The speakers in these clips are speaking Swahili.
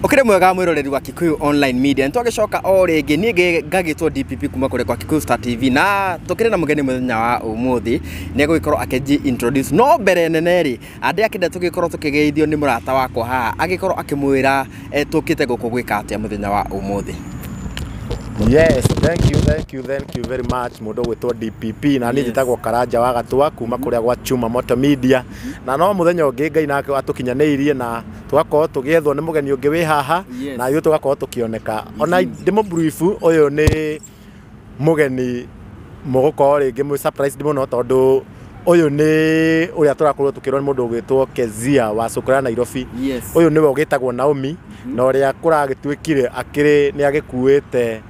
Okire mwega mwiroreri wa Kikuyu Online Media ntwagicoka o ringi nie ngagitwo DPP kuma kure kwa Kikuyu Star TV na tukire na mugeni muthenya wa umuthi ne gugikorwo akeji introduce no mbere nene ri andi akinde tugikorwo tukigeithio ni murata wakwa ha agikorwo akimwira tukite guku gwika atia muthenya wa umuthi. Yes, thank you very much mundu gwitwo DPP na ni njitagwo Karanja wa Gatwa kuma kuria gwa Chuma Moto Media na no muthenya ungi Ngai nake atukinyaniirie na twakorwo tugiethwo ni mugeni ungi wi haha na yu tugakorwo tukioneka ona ndimo brief uyu ni mugeni mugukorwo ringi mu surprise muno tondu uyu ni uria turakorwo tukirwo ni mundu ugitwo Kezia wa Sokora Nairobi. Uyu niwe ugitagwo Naomi na uria kuragitwikire akiri ni agikuite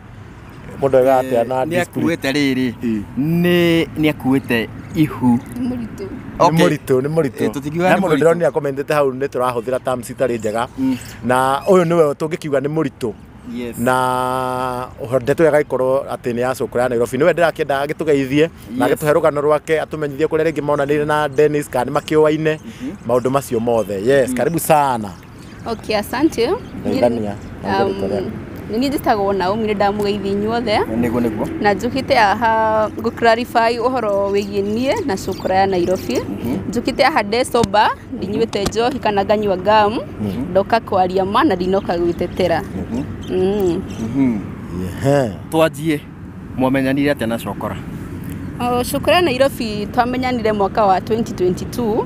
mundu gatia na ni akuite riri ni akuite ihu ni muritu na mundu ndironi akomendete hau ni turahuthira terms itari njega na uyu niwe tungikiuga ni muritu na ndeto ya gaikorwo ati ni Sokora Nairobi niwe ndirakienda agitugeithie na agituhe rugano rwake atumenyithie kuria ringi maonanire na Dennis kana makiwaine maundu macio mothe. Karibu sana. Okay, asante. Nini njitagwo Naomi ndamugeithia inyuothe na njukite aha go clarify uhoro wigie nie na Sokora Nairobi. Njukite aha desoba ndinyuite njohi kana nganyua gam ndoka kwaria ma na ndinoka gwitetera. Twanjie mwomenyanire atia na Sokora? Sokora Nairobi twamenyanire mwaka wa 2022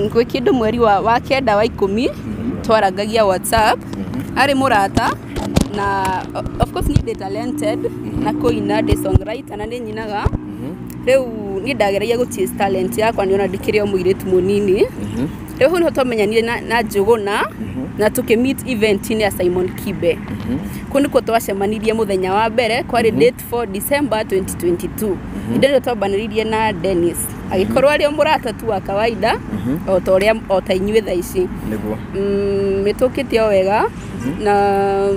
ngwe kindu mweri wa kenda wa 10 twarangagia WhatsApp ari murata na of course ni talented na koina de songwriter na ni nyinaga riu ni ndageragia gutie talent yakwa ni ona ndikire muiritu munini riu hunu twamenyanire na Njuguna na tukimeet event ni ya Simon Kibe kundi ko twacemanirie muthenya wa mbere kwari date 4 December 2022 inde twabaniririe na Dennis agikorwo ari murata tu wa kawaida o toria o ta inywe tha ici niguo mitukite o wega na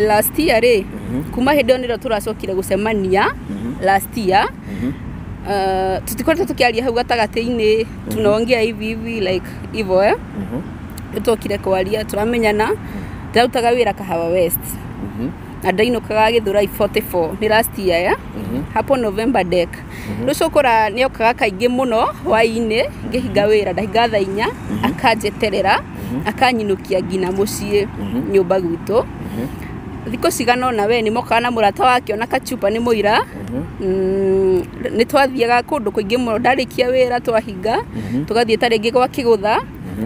last year ri kuma hindo niro turacokire gucemania last year tutikorete tukiaria hau gatagati-ini tunaongea hivi like hivyo tutokire kwaria turamenyana ndarutaga wira Kahawa West na ndainokaga Githurai 44 ni last year hapo November deck Sokora ni okaga kaingi muno hwaine ngihinga wira ndahinga thaa 4 akanjeterera akanyinukia ngina mucii nyumba gwitu thiko cigana na we ni moka na murata wake ona kachupa ni muira ni twathiaga kundu kuingi muno ndarikia wira twahinga tugathie taringi gwa Kigutha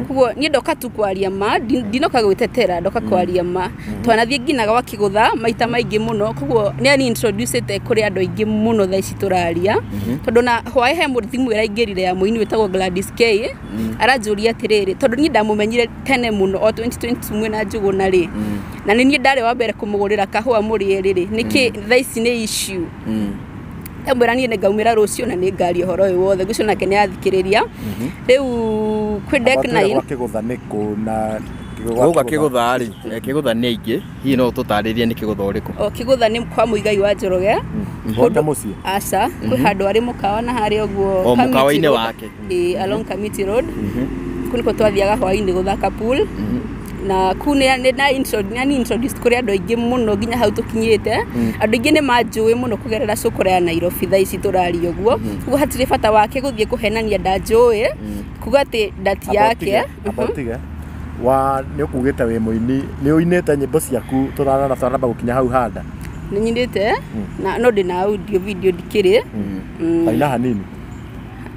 kugo ni ndoka tu kwaria ma ndinoka gwitetera ndoka kwaria ma twanathie ngina gwa Kigutha maita maingi muno kugo ni ani introduce te kuri andu aingi muno tha ici turaria tondu na hwae he muthimu ira ingirire ya muini wetagwo Gladys K aranjuria atiriri tondu ni ndamumenyire tene muno o 2020 na Njuguna ri na ni ndari wa mbere kumugurira kahua muri riri niki tha ici ni issue mbera ni ngaumira rucio na ni ngari horo uyu wothe gucio nake ni athikiriria riu kwi deck 9 Kigutha niku na Gauga Kigutha ri Kigutha ni ingi hi no tutaririe ni Kigutha uriku Kigutha ni kwa Muigai wa Njoroge honda mucie aca kwi handu ari mukawa na hari oguo mukawa-ini wake along Kamiti Road kuniko twathiaga hwaini guthaka pool na kune na introduce kuri andu aingi muno nginya hau tukinyite andu aingi ni manjui muno kugerera Sokora Nairobi tha ici turari uguo kugo hatire bata wake guthie kuhenania ndanjui kuga ati dati yake wa ni ukugite we muini ni uinete nyimbo ciaku turana na twaramba gukinya hau handa ni nyindite na no ndina audio video dikiri aina hanini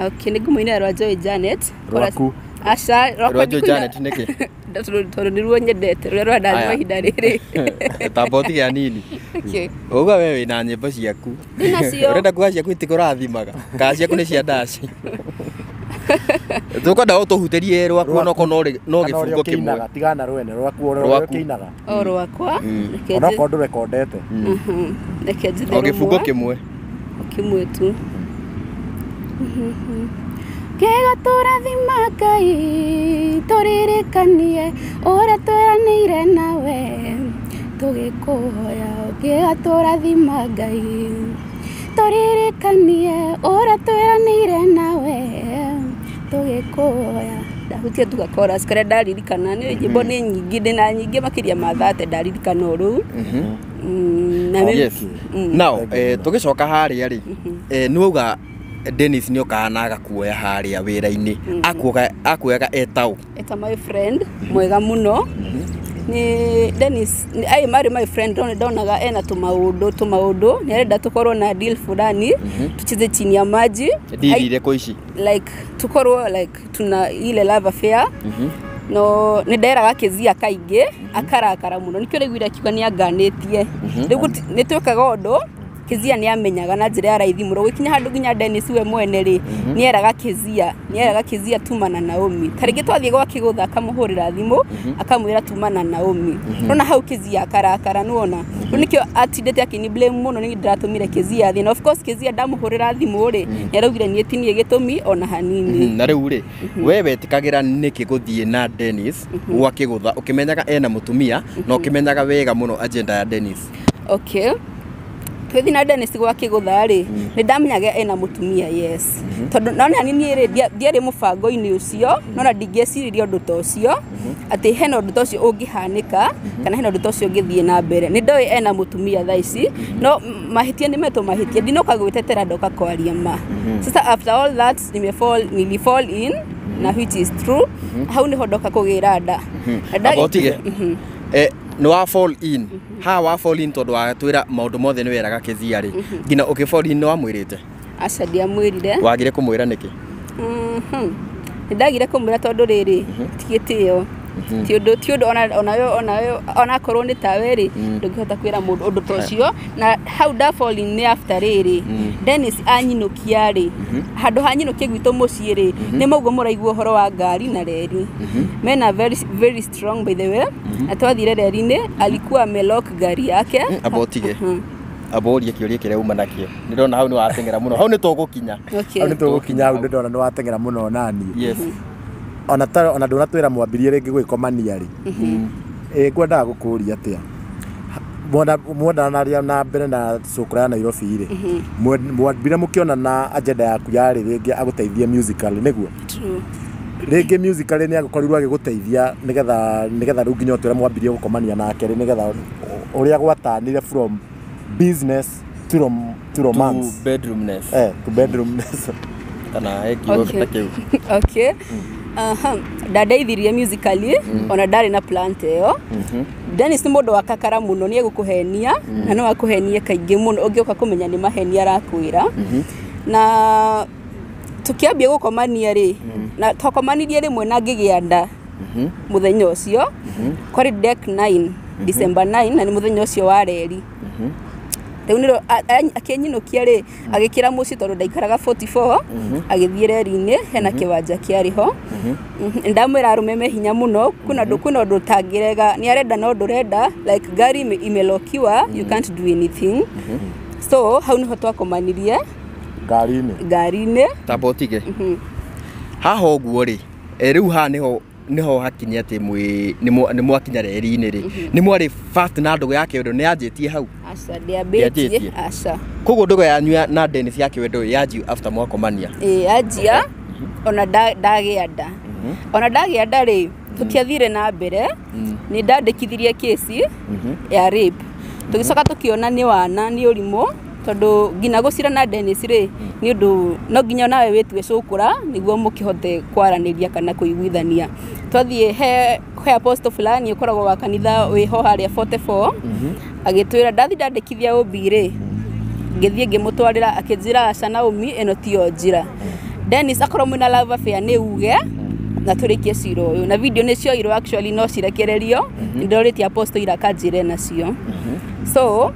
okay ni ngumuina rwa Joy Janet rwaku aca rwa Joy Janet niki tondu niruo nyendete rwa ndani mahinda riri taboti ya nini uga wewe na nyimbo ciaku urenda kuga ciaku itikuraathimaga ka ciaku ni cia ndaci tukwenda utuhuterie rwaku no kono no gifungo kimwe tigana rwene rwaku ro kiinaga rwakwa ona kondu rekondete reke njithe no gifungo kimwe tu kega turathima Ngai turirikanie uria tweranire nawe tugikuhoya kega turathima Ngai turirikanie uria tweranire nawe tugikuhoya hutia tuka chorus kare ndaririkana ni nyimbo ni nyingi ndina nyingi makiria ma 30 ndaririkana uru yes now tugicoka haria ri nuuga Dennis ni okanaga kuoya haria wira-ini akuoyaga etau eta my friend mwega muno ni Dennis ai mari my friend donaga ena tumaudo ni arenda tukorwo na deal fulani tuchize chini ya maji deal ile koishi like tukorwo like tuna ile love affair no ni nderaga kizia kaingi akarakara muno nikyo regwira kiuga ni anganetie rigu nitwekaga ondo kizia ni amenyaga na njira ya raithi muro gwikinya handu ginya Dennis we mwene ri ni eraga kizia tumana Naomi taringi twathie gwa kigutha akamuhurira thimu akamwira tumana Naomi rona hau kizia akarakara nuona nikyo atindete akini blame muno ni ndiratumire kizia thina of course kizia ndamuhurira thimu ri ni araugire ni etinie gitumi ona hanini na riu ri we wetikagira niki guthie na Dennis gwa kigutha ukimenyaga ena mutumia na ukimenyaga wega muno agenda ya Dennis okay twethi na Dennis gwa kigutha ri ni ndamenyaga ena mutumia yes tondu nona nini ri ndiari mubango-ini ucio nona ndingeciriria undu ta ucio ati hena undu ta ucio ungihanika kana hena undu ta ucio ngithie na mbere ni ndoi ena mutumia thaici no mahitia ni meto mahitia ndinoka gwitetera ndoka kwaria ma sasa after all that nili fall in na which is true hau ni hondoka kugira nda abotige no wa fall in ha wa fall in tondu wa twira maundu mothe ni weraga kizia ri ngina ukifall in no amwirite aca ndiamwirire wagire kumwira niki ndagire kumwira tondu riri tigitio tiundu ona korwo ni tawe ri ndungihota kwira mundu undu tocio na how da fall in ni after riri Dennis anyinukia ri handu hanyinukia gwitu mucii ri ni maugo muraigua horo wa ngari na reri mena very strong by the way atwathire reri-ini alikuwa amelock gari yake abotige aboria kiuria kire uma nakio ndirona hau ni watengera muno hau ni tugukinya hau ni tugukinya hau ndona ni watengera muno nani yes ona ndona twira mwambirie ringi gwikomania ri ngwendaga gukuria atia mwenda naria na mbere na cukura ya Nairobi ri mwambire mukiona na agenda yaku ya ringi aguteithia musical niguo ringi musical ni agukorirwo agiguteithia nigetha riu nginya twira mwambirie gukomania nake ri nigetha uria gwatanire from business to romance to bedroomness to bedroomness kana kigo kitakeu okay ndadeithirie musically ona ndari na plant iyo Dennis ni mundu wakakara muno ni egukuhenia na no akuhenie kaingi muno ungioka kumenya ni mahenia arakwira na tukiambia gukomania ri na twakomanirie rimwe na ngigia nda muthenya ucio kwari deck 9 December 9 na ni muthenya ucio wa reri riu niro akenyinukia ri agikira muci tondu ndaikaraga 44 agithie reri-ini hena kiwanja kiariho ndamwira arumeme hinya muno kuna ndu tangirega ni arenda no ndurenda like gari imelokiwa you can't do anything so hau niho twakomanirie ngari-ini tabotige haha uguo ri riu ha niho hakinya ati ni mwakinya reri-ini ri ni mwari fast na ndugu yake wendo ni anjitie hau aca ndiambitie aca koguo ndugu yanyu na Dennis yake wendo yanji after mwakomania anjia ona ndagia nda ona ndagia nda ri tukiathire na mbere ni ndandikithirie kesi ya rape tugicoka tukiona ni wana ni urimo tondu ngina gucira na Dennis ri ni undu no nginya nawe witwe cukura niguo mukihote kwaraniria kana kuiguithania twathie he apostle fulani ukoragwo wa kanitha wiho haria 44 agitwira ndandikithia ubire ngithie ngimutwarira akinjira aca Naomi eno tio njira Dennis akorwo mwina love affair ni uge na turikie ciro uyu na video ni cio iro actually no cirekererio ndoriti apostle ira kanjire nacio so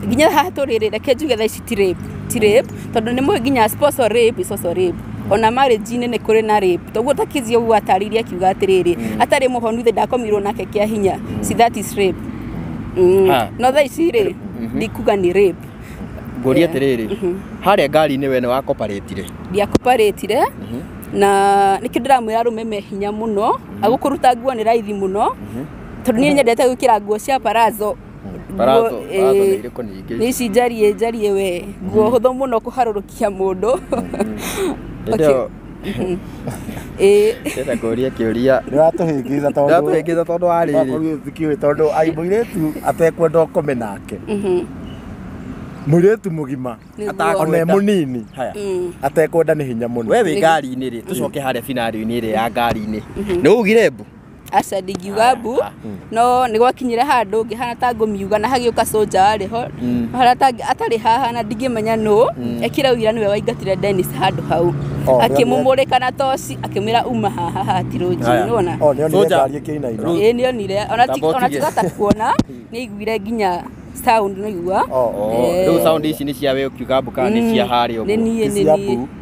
nginya haha turirire kenjuge tha ici ti rape tondu ni mwe nginya sponsor rape is also rape ona marriage ni kuri na rape toguo takizio ugu atariria kiuga atiriri atari muhonu the ndakomirwo nake kia hinya si that is rape no tha ici ri ndikuga ni rape ngori atiriri haria ngari-ini we ni wa cooperative dia cooperative na nikio ndiramwira rumeme hinya muno agukuruta nguo ni raithi muno tondu ni nyendete gwikira nguo cia parazo ni cijarie we nguo hutho muno kuharurukia mundu Ndĩrenda kũria kĩũria. Nĩwatũhĩngĩca tondũ. Nĩwatũhĩngĩca tondũ wa rĩrĩ. Thikiũĩ tondũ mũirĩtu atekwenda ũkome nake. Mũirĩtu mũgima ona mũnini atekwenda nĩ hinya mũno. We wĩ ngari-inĩ rĩ, tũcoke harĩa binarĩo-inĩ ĩrĩa ya ngari-inĩ. Nĩũgire mbu? Aca ndingiuga mbu, no nĩ gwakinyire handũ ngĩhana ta ngũmiuga na hagĩũka soja warĩ ho atarĩ haha na ndingĩmenya nũ, ekire ũira nĩwe waingatire Dennis handũ hau akĩmũmũrĩka na toci akĩmwĩra uma haha hatirũnji nĩwona ĩĩ nĩonire ona tiga ta kuona nĩaiguire nginya sound nĩigua rĩu sound ici nĩ cia we ũkiuga mbu kana nĩ cia harĩa ũguo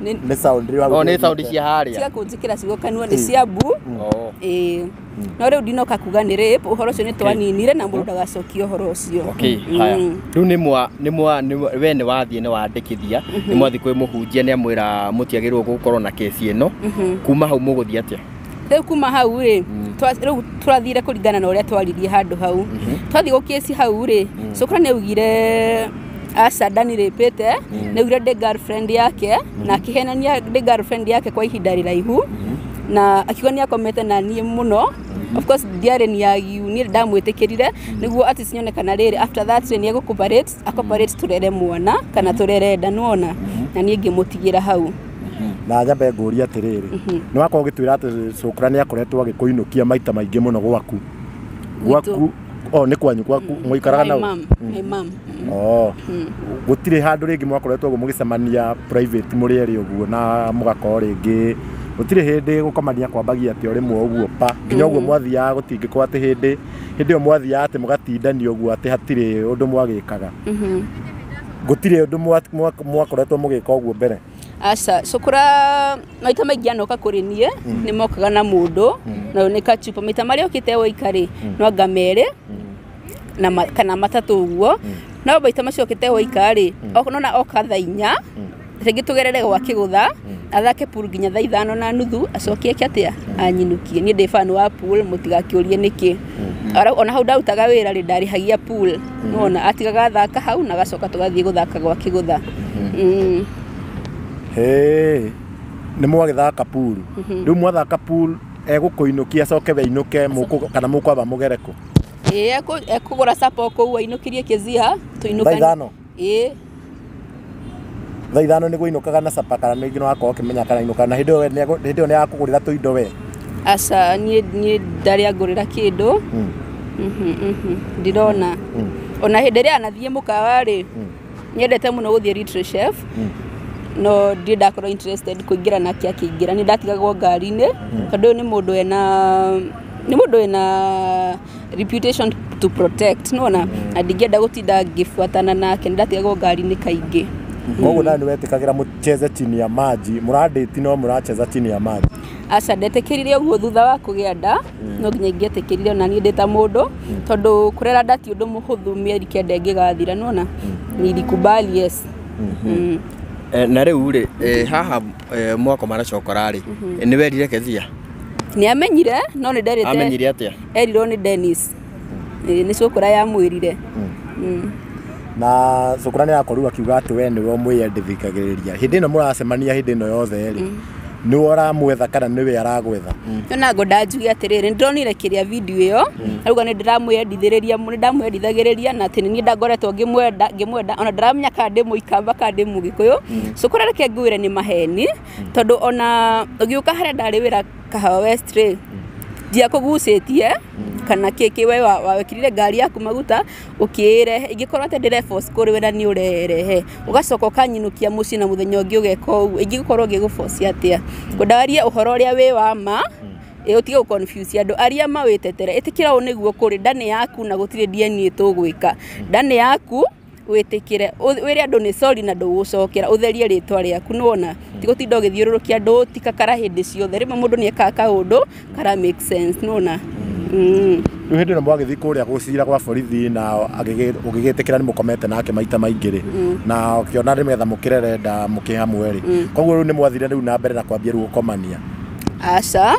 nĩ sound nĩ sound cia harĩa tiga kũnjĩkĩra cigokanua nĩ cia mbu no rĩu ndinoka kuga nĩ rape ũhoro ũcio nĩ twaninire na mũndũ ndagacokie ũhoro ũcio haya rĩu we nĩ wathiĩ nĩ wandĩkithia nĩ mwathi kwĩ mũhunjia nĩ amwĩra mũtiagĩrĩirwo gũkorwo na kesi ĩno kuma hau mũgũthiĩ atĩa rĩu kuma hau rĩ rĩu tũrathire kũringana na ũrĩa twaririe handũ hau twathiĩ gũkĩci hau rĩ Sukura nĩaugire aca ndanirĩpĩte nĩaugire ndĩ girlfriend yake na akĩhenania ndĩ girlfriend yake kwa ihinda rĩraihu na akiuga nĩakomete na niĩ mũno of course ndiarĩ niagiu niĩ ndamwĩtĩkĩrire nĩguo atĩ cinyonekana rĩrĩ after that nĩ agũcooperate tũrere mwana kana tũrere nda nĩwona na niĩ ngĩmũtigĩra hau na nyambe ngũria atĩrĩrĩ nĩ wakorwo ũgĩtwĩra atĩ Sukura nĩakoretwo agĩkũinũkia maita maingĩ mũno gwaku nĩ kwanyu gwaku mũikaraga nao my mom gũtirĩ handũ rĩngĩ mwakoretwo mũgĩcemania private mũrĩ erĩ ũguo na mũgakorwo rĩngĩ gũtirĩ hĩndĩ gũkomania kwambagia atĩ rĩmwe ũguo pa nginya ũguo mwathiaga gũtingĩkorwo atĩ hĩndĩ ĩyo mwathiaga atĩ mũgatindania ũguo atĩ hatirĩ ũndũ mwagĩkaga gũtirĩ ũndũ mwakoretwo mũgĩka ũguo mbere aca Sukura maita maingĩ anoka kũrĩ niĩ nĩ mokaga na mũndũ na nĩ kachupa maita marĩa okĩte woika rĩ no anga merĩ na kana matatũ ũguo no maita macio okĩte woika rĩ nona oka thaa 4 rĩngĩ tũgerere gwa kĩgũtha athake pool nginya thaa 5:30 acokie atĩa anyinukie niĩ ndĩ fan wa pool mũtigakĩũrie nĩkĩ ona hau ndarutaga wĩra rĩ ndarĩhagia pool nona atigaga thaka hau na gacoka tũgathiĩ gũthaka gwa kĩgũtha nĩ mwagĩthaka pool rĩu mwathaka pool egũkũinũkia acoke we ainũke kana mũkwamba mũgereko ekũgũra sapa kũu ainũkirie kĩzia tũinũkani thaa 5 nĩguo ainũkaga na sapa kana nĩngĩ nĩwakorwo ũkĩmenya kana ainũkaga na hĩndĩ ĩyo nĩ yakũgũrĩra tũindo we aca niĩ ndarĩ angũrĩra kĩndũ ndirona ona hĩndĩ ĩrĩa anathiĩ mũkawa rĩ nyendete mũno gũthiĩ Little Chef no ndiĩ ndakorwo interested kũingĩra nake akĩingĩra nĩ ndatigagwo ngari-inĩ tondũ nĩ mũndũ ena reputation to protect nona na ndingĩenda gũtinda ngĩbuatana nake nĩ ndatigagwo ngari-inĩ kaingĩ koguo nawe nĩwetĩkagĩra mũcheze chini ya maji mũrandĩti no mũracheza chini ya maji aca ndetĩkĩrire ũguo thutha wa kũgĩa nda no nginya ingĩetĩkĩrire ona niĩ ndĩ ta mũndũ tondũ kũrera nda ti ũndũ mũhũthũ mĩeri 9 ĩngĩgathira nona nilikubali yes na rĩu rĩ haha mwakoma na Cokora rĩ nĩ werire Kezia nĩ amenyire no nĩ nderĩte amenyire atĩa erirwo nĩ Dennis nĩ Cokora yamwĩrire na Cokora nĩ akorwo akiuga atĩ we nĩwe mwĩyendithikagĩrĩria hĩndĩ ĩno mũracemania hĩndĩ ĩno yothe rĩ nĩwe ũramwetha kana nĩwe aragwetha na ngo ndanjuge atĩrĩrĩ ndĩronire kĩrĩa video ĩyo arauga nĩ ndĩramwendithagĩrĩria na atĩ nĩ ndangoretwo ngĩmwenda ona ndaramenya kana ndĩ mũikamba kana ndĩ mũgĩkũyũ Cokora reke ngwĩre nĩ maheni tondũ ona ũgĩũka harĩa ndarĩ wĩra Kahawa West rĩ ndiakũgucĩtie kana kĩkĩ we wawekirire ngari yaku maguta ũkĩrehe ingĩkorwo atĩ ndĩreforce kũrĩ we na nĩ ũrerehe ũgacoka ũkanyinukia mũciĩ na mũthenya ũngĩ ũgeka ũguo ingĩkorwo ngĩgũforce atĩa ngwendaria ũhoro ũrĩa wĩ wa ma ũtige gũconfuse andũ arĩa mawĩtetere ĩtĩkĩra ũũ nĩguo kũrĩ ndani yaku na gũtirĩ DNA tũgwĩka ndani yaku wĩtĩkĩre wĩre andũ nĩ sorry na ndũgũcokera ũtherie rĩtwa rĩaku nĩwona ti gũtinda ũgĩthiũrũrũkia andũ tikakara hĩndĩ ciothe rĩmwe mũndũ nĩ ekaga kaũndũ kara make sense nĩwona rĩu hĩndĩ ĩno mwagĩthiĩ kũrĩa gũcira gwa borithi na ũgĩgĩtĩkĩra nĩ mũkomete nake maita maingĩ rĩ na ũkĩona nĩmetha mũkĩrere nda mũkĩhamwe rĩ koguo rĩu nĩ mwathire rĩu na mbere na kwambia rĩu gũkomania aca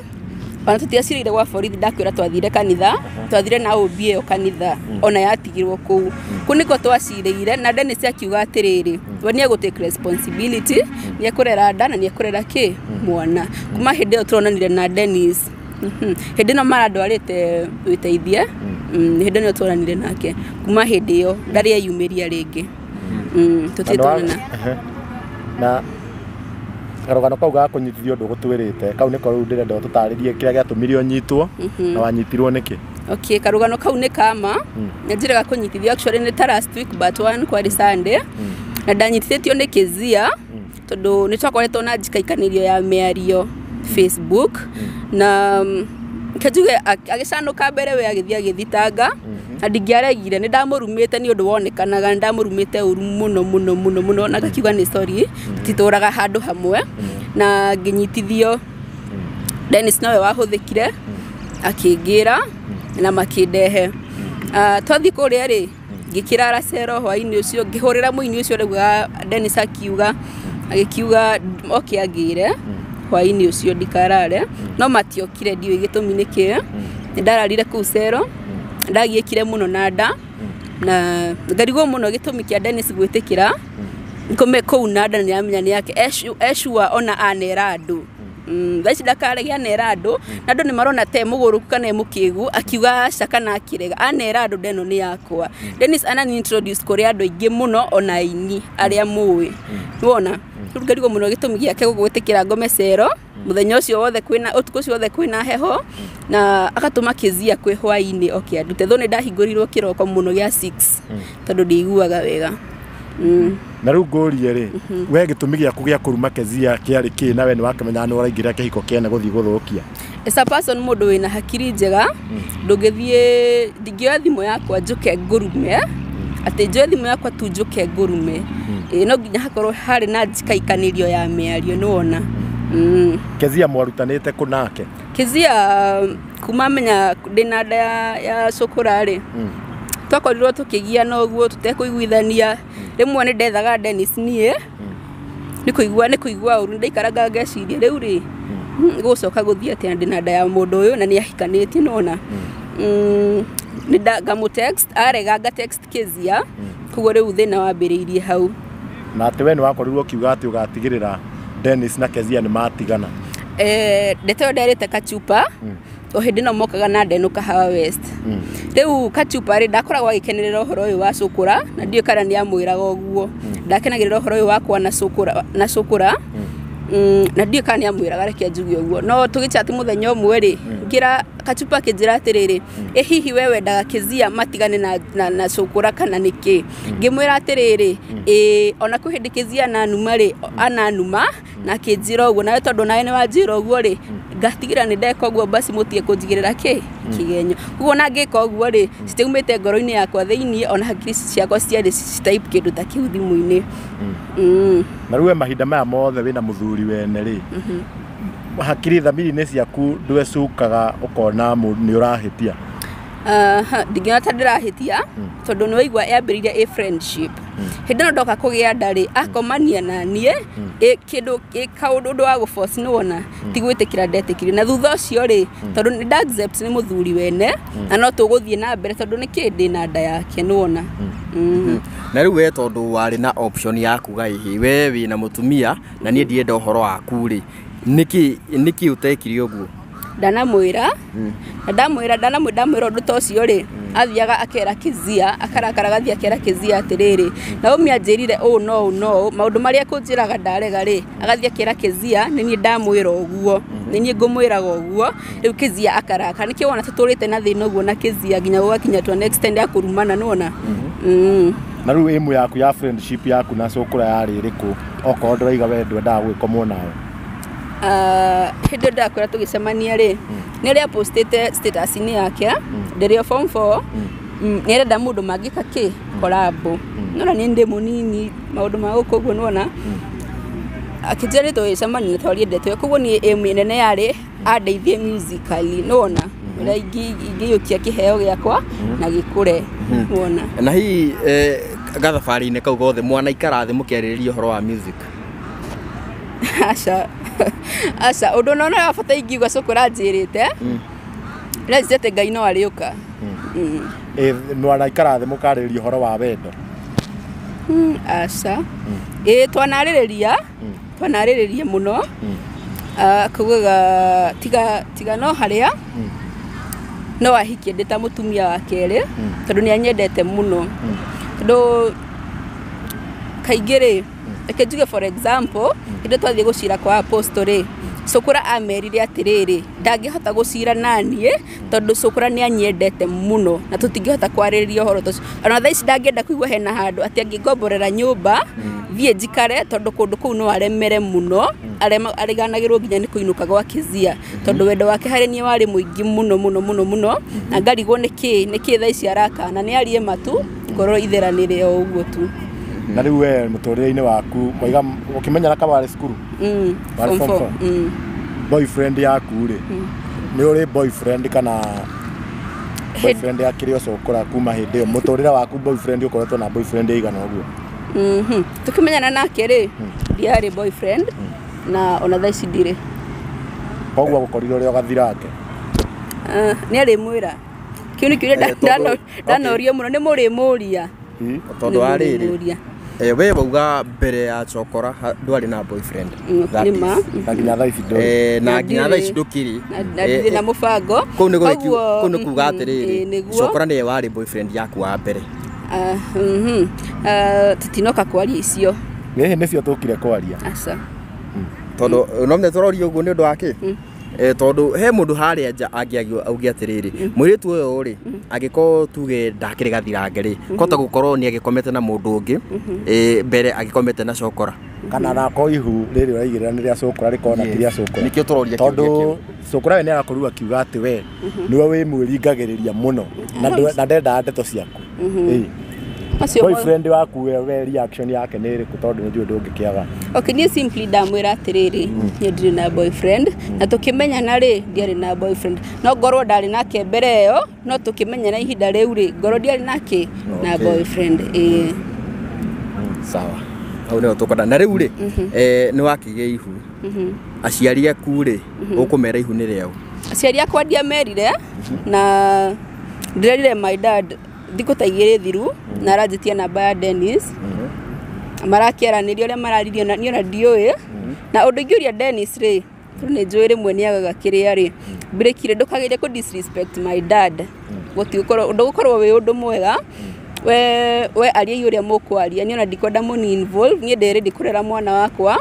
ona tutiacirire gwa borithi ndakwira twathire kanitha twathire na OBA o kanitha ona yatigirwo kuu kuniko twacirire na Dennis akiuga atiriri we nie go take responsibility nie kurera nda na nie kurera ki mwana kuma hindi yo turonanire na Dennis hindi no maradwarite witeithie hindi no turonanire nake kuma hindi yo ndari ayumiria ringi tutitwana na karugano kau ga kunyitithio ndu gutwirite kau niko ru ndirenda tutaririe kiria giatumirio nyitwo na wanyitirwo niki okay karugano kau ni kama njiraga kunyitithio actually ni last week but one kwa Sunday na ndanyitithio ni Kezia tondu ni twakoretwo na njikaikanirio ya miario Facebook na kajuge agicanuka mbere we agithia githitanga ndingiaregire ni ndamurumite ni undu wonekanaga ndamurumite uru muno na gakiuga ni sorry tituraga handu hamwe na nginyitithio Dennis nawe wahuthikire akingira na makindehe twathi kuria ri ngikirara cero hwaini ucio ngihurira muini ucio riguga Dennis akiuga agikiuga okay agire hwaini ucio ndikarare no matiokire ndiwe gitumi niki ndararire ku cero ndagiekire muno nada na ngarigo muno gitumi kia Dennis gwitikira nkome ku nada ni amenya ni yake eshua ona anerado thaici ndakarege anerado nado ni marona te muguru kana mukigu akiuga shaka na akirega anerado deno ni yakwa Dennis anani introduce kuri ando ingi muno ona ini aria muwi wona ngarigo muno gitumi giake gugwitikira ngome cero muthenya ucio wothe kwina utuku ucio wothe kwina heho na akatuma Kezia kwi hwaini okay ndute thone ndahingurirwo kiroko muno gia 6 tondu ndiiguaga wega na riu ngorie ri we gitumi giaku gia kuruma Kezia kiari ki nawe ni wakamenya ni uraingira kihiko kiene guthi guthukia as a person mundu wina hakiri njega ndugithie ndingioya thimu yakwa njuke ngurume ati njoya thimu yakwa tu njuke ngurume no nginya hakorwo hari na njikaikanirio ya miario ni wona Kezia mwarutanite kunake Kezia kumamenya ndinada ya Sokorare twakorirwo tukigia noguo tutekuiguithania rimwe ni ndethaga Dennis nie ni kuigua uru ndaikaraga ngeciria riu ri gucoka guthia ati ndinada ya mundu uyu na ni ahikanitie nona ni ngamu text arega ga text Kezia kugo riu thina wambiriirie hau na ati we ni wakorirwo kiuga ati ugatigirira Dennis na Kezia ni matigana ndeto nderite Kachupa o hindi no mokaga na Deno Kahawa West riu Kachupa ri ndakoragwo agikenerera uhoro uyu wa Sukura na ndio kana ni amwiraga uguo ndakenagirira uhoro uyu wakwa na Sukura na ndio kana ni amwiraga reke njugi uguo no tugicati muthenya umwe ri ngira Kachupa kinjira atiriri hihi wewe ndaga Kezia matigane na Sukura kana niki ngimwira atiriri ona kuhindi Kezia na numa ri ananuma na kinjira uguo na tondu nawe ni wanjira uguo ri ngatigira ni ndeka uguo basi mutie kunjigirira kigenyo uguo na ngika uguo ri citiumite ngoro-ini yakwa thiini ona hakiri ciakwa ciari type kindu ta kiu thimu-ini na ruwe mahinda maya mothe wina muthuri wene ri hakiri thamiri-ini ciaku ndwecukaga ukona ni urahitia ndingina ta ndirahitia tondu ni waigua yambiririe a friendship hindi no ndoka kugia ndari akomania na nie kindu kaundu wa guforce ni wona tigwitikira ndetikire na thutha ucio ri tondu ni nda accept ni muthuri wene na no tuguthie na mbere tondu ni kindi na nda yake ni wona na riu we tondu wari na option ya kuga ihi we wina mutumia na nie ndienda uhoro waku ri niki utekire uguo ndanamwira ndamwira undu tocio ri athiaga akera Kezia akarakara gathia akera Kezia atiriri na umi anjirire no maundu maria kunjiraga ndarega ri agathia akera Kezia ni nie ndamwira uguo ni nie ngumwiraga uguo riu Kezia akaraka niki wona tuturite na thina uguo na Kezia nginya gugakinya to next end ya kurumana nona na riu imu yaku ya friendship yaku na Sukura yari iriku okorwo nduraiga we ndwendaga gwikomwo nawe hindi ndakwira tugicemania ri ni ria postete status ni yake ndirio form 4 ni renda mundu mangika ki collabo nona ni ndi munini maundu ma gukuguo nona akijari to icemania twari ndete kuguo ni nene yari andeithie musically nona ura ingiyukia kiheo giakwa na gikure nona na hi gathabari-ini kau gothe mwana ikara thi mukiaririria uhoro wa music acha Asa undu nona abata ingiuga cukura njirite rezete Ngai no ariuka mwana ikara thi mukarĩrĩria ũhoro wa wendo asa twanarĩrĩria muno kugaga tiga no haria no ahikie ndita mutumia wa kerĩ tondu ni anyendete muno tondu kaingĩ reke njuge for example inde twathie gucira kwa apostle cukura amerire atiriri ndangihota gucira nanie tondu cukura ni anyendete muno na tutingihota kwarĩrĩria ũhoro tocio ona thaa ici ndangĩenda kuigua hena handũ ati angĩngomborera nyũmba thiĩ njikare tondu kundu kuu no aremere muno ariganagĩrwo nginya nĩ kũinũka gwa kĩzia tondu wendo wake harĩ niĩ warĩ mũingĩ muno na ngarigwo nĩkĩ thaa ici arakana nĩ arie matu ngoro itheranĩre o ũguo tu na rĩu we mũtũrĩre-inĩ waku moiga ũkĩmenyana kama warĩ cukuru boyfriend yaku rĩ nĩ ũrĩ boyfriend kana boyfriend yakĩrĩ ũcokora kuma hĩndĩ ĩyo mũtũrĩre waku boyfriend ũkoretwo na boyfriend ĩigana ũguo tukimenyana nake rĩ ndiarĩ boyfriend na ona thaa ici ndirĩ koguo gũkorire ũrĩa ũgathirake nĩ arĩmwĩra kĩu nĩ kĩũria ndanorio mũno nĩ mũrĩmũria tondu wa rĩrĩ we wauga mbere ya cokora ndwarĩ na boyfriend na nginya thaa ici na nginya thaa ici ndũkĩrĩ na mũbango kũu nĩ kuga atĩrĩrĩ cokora nĩwe warĩ boyfriend yaku wa mbere tutinoka kwaria icio nĩcio tũkire kwaria aca tondu no mne tũroria ũguo nĩ ũndũ wake tondu he mundu haria nja angiagio auge atiriri mwiritu uyu ri agiko tuge ndakire gathirange ri kota gukorwo ni agikomete na mundu ungi mbere agikomete na cokora kana na ko ihu riri uraigira ni ria cokora rikona kiria cokora nikio turoria tondu cokora we ni agakorwa kiuga ati we niwe wi mwiringagiriria muno na ndenda ndeto ciaku boyfriend waku we reaction yake nĩ ĩrĩkũ tondu nĩ njũĩ ndũngĩkĩaga okay ni simply ndamwĩra atiriri ni ndirĩ na boyfriend na tukimenyana ri ndiarĩ na boyfriend no ngorwo ndarĩ nake mbere ĩyo no tukimenyana ihinda rĩu ri ngorwo ndiarĩ nake na boyfriend sawa au nĩ tukona na rĩu ri nĩ wakĩgĩa ihu aciari aku ri ũkũmera ihu nĩ rĩao aciari akwa ndiamerire na ndirerire my dad thikũ ta igĩrĩ thiru na aranjĩtia namba ya Dennis marakĩaranĩria ũrĩa mararirio na niĩ ona ndiũĩ na ũndũ ingĩũria Dennis rĩ nĩ njũĩ rĩmwe nĩagaga kĩrĩa rĩ mbĩrĩkire ndũkageire kũ disrespect my dad ndũgũkorwo wĩ ũndũ mwega we ariai ũrĩa mũkwaria niĩ ona ndikwenda mũni involve niĩ ndĩ ready kũrera mwana wakwa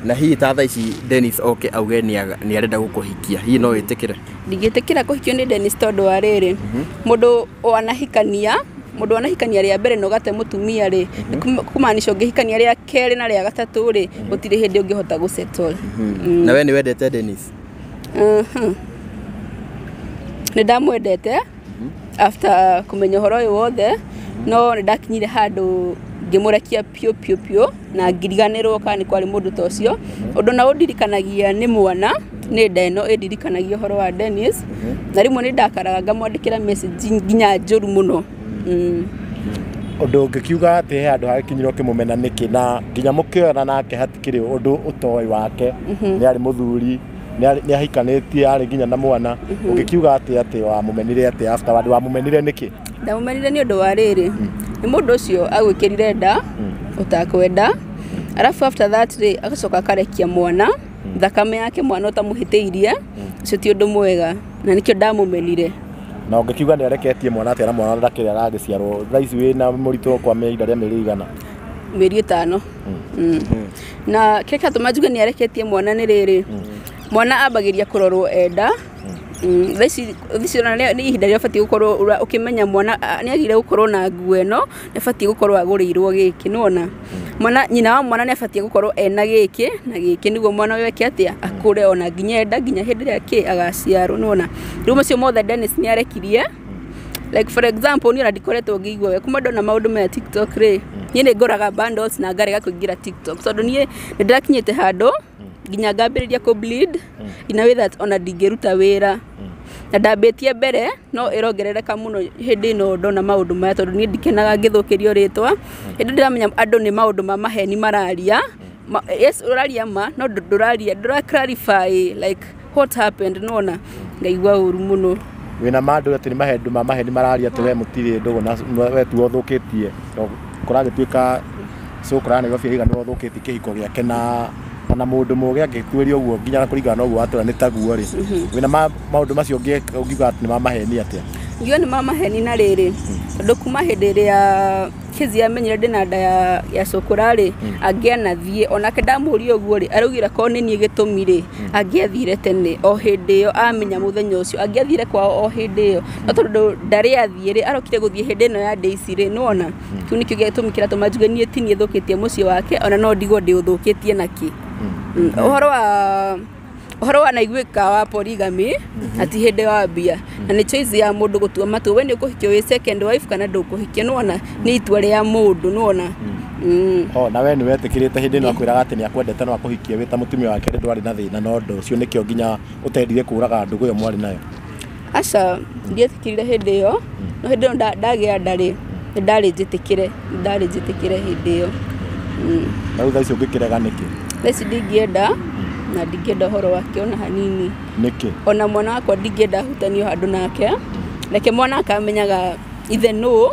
na hihi ta thaa ici Dennis oke auge ni arenda gũkũhikia hihi no wĩtĩkĩre ndingĩtĩkĩra kũhikio nĩ Dennis tondũ wa rĩrĩ mũndũ wanahikania rĩa mbere no gate mũtumia rĩ kumaanisha ũngĩhikania rĩa kerĩ na rĩa gatatũ rĩ gũtirĩ hĩndĩ ũngĩhota gũsettle na we nĩ wendete Dennis nĩ ndamwendete after kũmenya ũhoro ũyũ wothe no nĩ ndakinyire handũ ngĩmũrekia piũ na ngiriganĩrwo kana nĩ kwarĩ mũndũ ta ũcio ũndũ na ũndirikanagia nĩ mwana nĩ ndeno ĩndirikanagia ũhoro wa Dennis na rĩmwe nĩ ndakaraga ngamwandĩkĩra message nginya njũru mũno ũndũ ũngĩkiuga atĩ he handũ hakinyirwo kĩmũmena nĩkĩ na nginya mũkĩona nake hatikĩrĩ ũndũ ũtoĩ wake nĩ arĩ mũthuri nĩ ahikanĩtie arĩ nginya na mwana ũngĩkiuga atĩ wamũmenire atĩ after wamũmenire nĩkĩ ndamũmenire nĩ ũndũ wa rĩrĩ nĩ mũndũ ũcio agwĩkĩrire nda ũtakwenda arafu after that day agacoka akarekia mwana thakame yake mwana ũtamũhĩtĩirie ũcio ti ũndũ mwega na nĩkĩo ndamũmenire na ũngĩkiuga nĩ areketie mwana atĩ na mwana ndakĩrĩ aragĩciarwo thaa ici wĩna mũritũ kwa ihinda rĩa mĩeri igana mĩeri 5 na kĩrĩa kĩratũma njuge nĩ areketie mwana nĩ rĩrĩ mwana ambagĩria kũrorwo enda thaa ici nĩ ihinda rĩrĩa ũbatiĩ gũkorwo ũkĩmenya mwana nĩ agĩrĩire gũkorwo na nguo ĩno nĩ abatiĩ gũkorwo agũrĩirwo gĩkĩ nĩwona mwana nyina wa mwana nĩ abatiĩ gũkorwo ena gĩkĩ na gĩkĩ nĩguo mwana weke atĩa akũre ona nginya enda nginya hĩndĩ ĩrĩa agaciarwo nĩwona rĩu macio mothe Dennis nĩ arekirie like for example niĩ ona ndikoretwo ngĩigua we kuma ndona maũndũ maya TikTok rĩ niĩ nĩ ngũraga bundles na ngarega kũingĩra TikTok tondũ niĩ nĩ ndakinyĩte handũ nginya ngambĩrĩria kũ bleed in a way that ona ndingĩruta wĩra na ndambĩtie mbere no ĩrongerereka mũno hĩndĩ ĩno ndona maũndũ maya tondũ niĩ ndikenaga ngĩthũkĩrio rĩtwa hĩndĩ ndĩramenya andũ nĩ maũndũ ma maheni mararia yes uraria ma no nduraria ndura clarify like what happened nona ngaigua uru muno wina mandu ati ni maheni mararia ati we mutiri ndugu na we tu uthukitie kuragituika cukura na Nairobi iga no thukitie kihiko giake na mundu mugi angituiria uguo nginya na kuringana na uguo atura ni taguo ri wina maundu macio ungiuga ati ni mamaheni atia ngiyo ni mamaheni na riri tondu kuma hindi iria Kezia amenyire ndina nda ya cukura ri angiana thie onake ndamuria uguo ri araugire ko ni nie gitumire angiathire tene o hindi yo amenya muthenya ucio angiathire kwa o hindi yo no tondu ndari athie ri arokire guthie hindi no ya Daisy ri nona kiu nikio gitumikira tumajuganie tinie thukitie mucio wake ona no ndigo ndi uthukitie naki uhoro wa naiguika wa polygamy ati hinde wa bia na ni choice ya mundu gutua matu we ni ukuhikio wi second wife kana ndukuhikio nona ni itua ria mundu nona na we ni wetikirite hindi no akwiraga ati ni akwendete no akuhikie wi ta mutumia wake ndwari na thina no ndu ucio nikio nginya utendire kuraga ndugu yo mwari nayo aca ndietikirire hindi yo no hindi no ndagia ndari ndari jitikire hindi yo na utha icio ngikirega niki lesi dingienda na ndingenda horo wake ona hanini niki ona mwana wakwa ndingenda hutanio handu nake reke mwana akamenyaga ithe no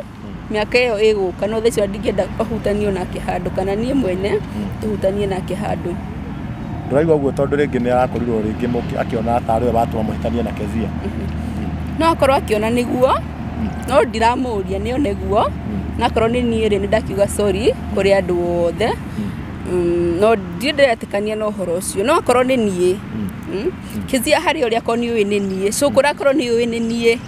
miaka iyo iguka no thaicio ndingenda hutanio nake handu kana nie mwene tuhutanie nake handu ndiraigua uguo tondu ringi ni arakorirwo ringi muki akiona ta ariwe batuma muhitanie na Kezia no akorwo akiona niguo no ndiramuria ni oneguo na akorwo ni nie ri ni ndakiuga sorry kuri andu othe no ndiretikania no horo ucio no akorwo ni nie Kezia hari uria ko ni wi ni nie cukura akorwo ni wi ni nie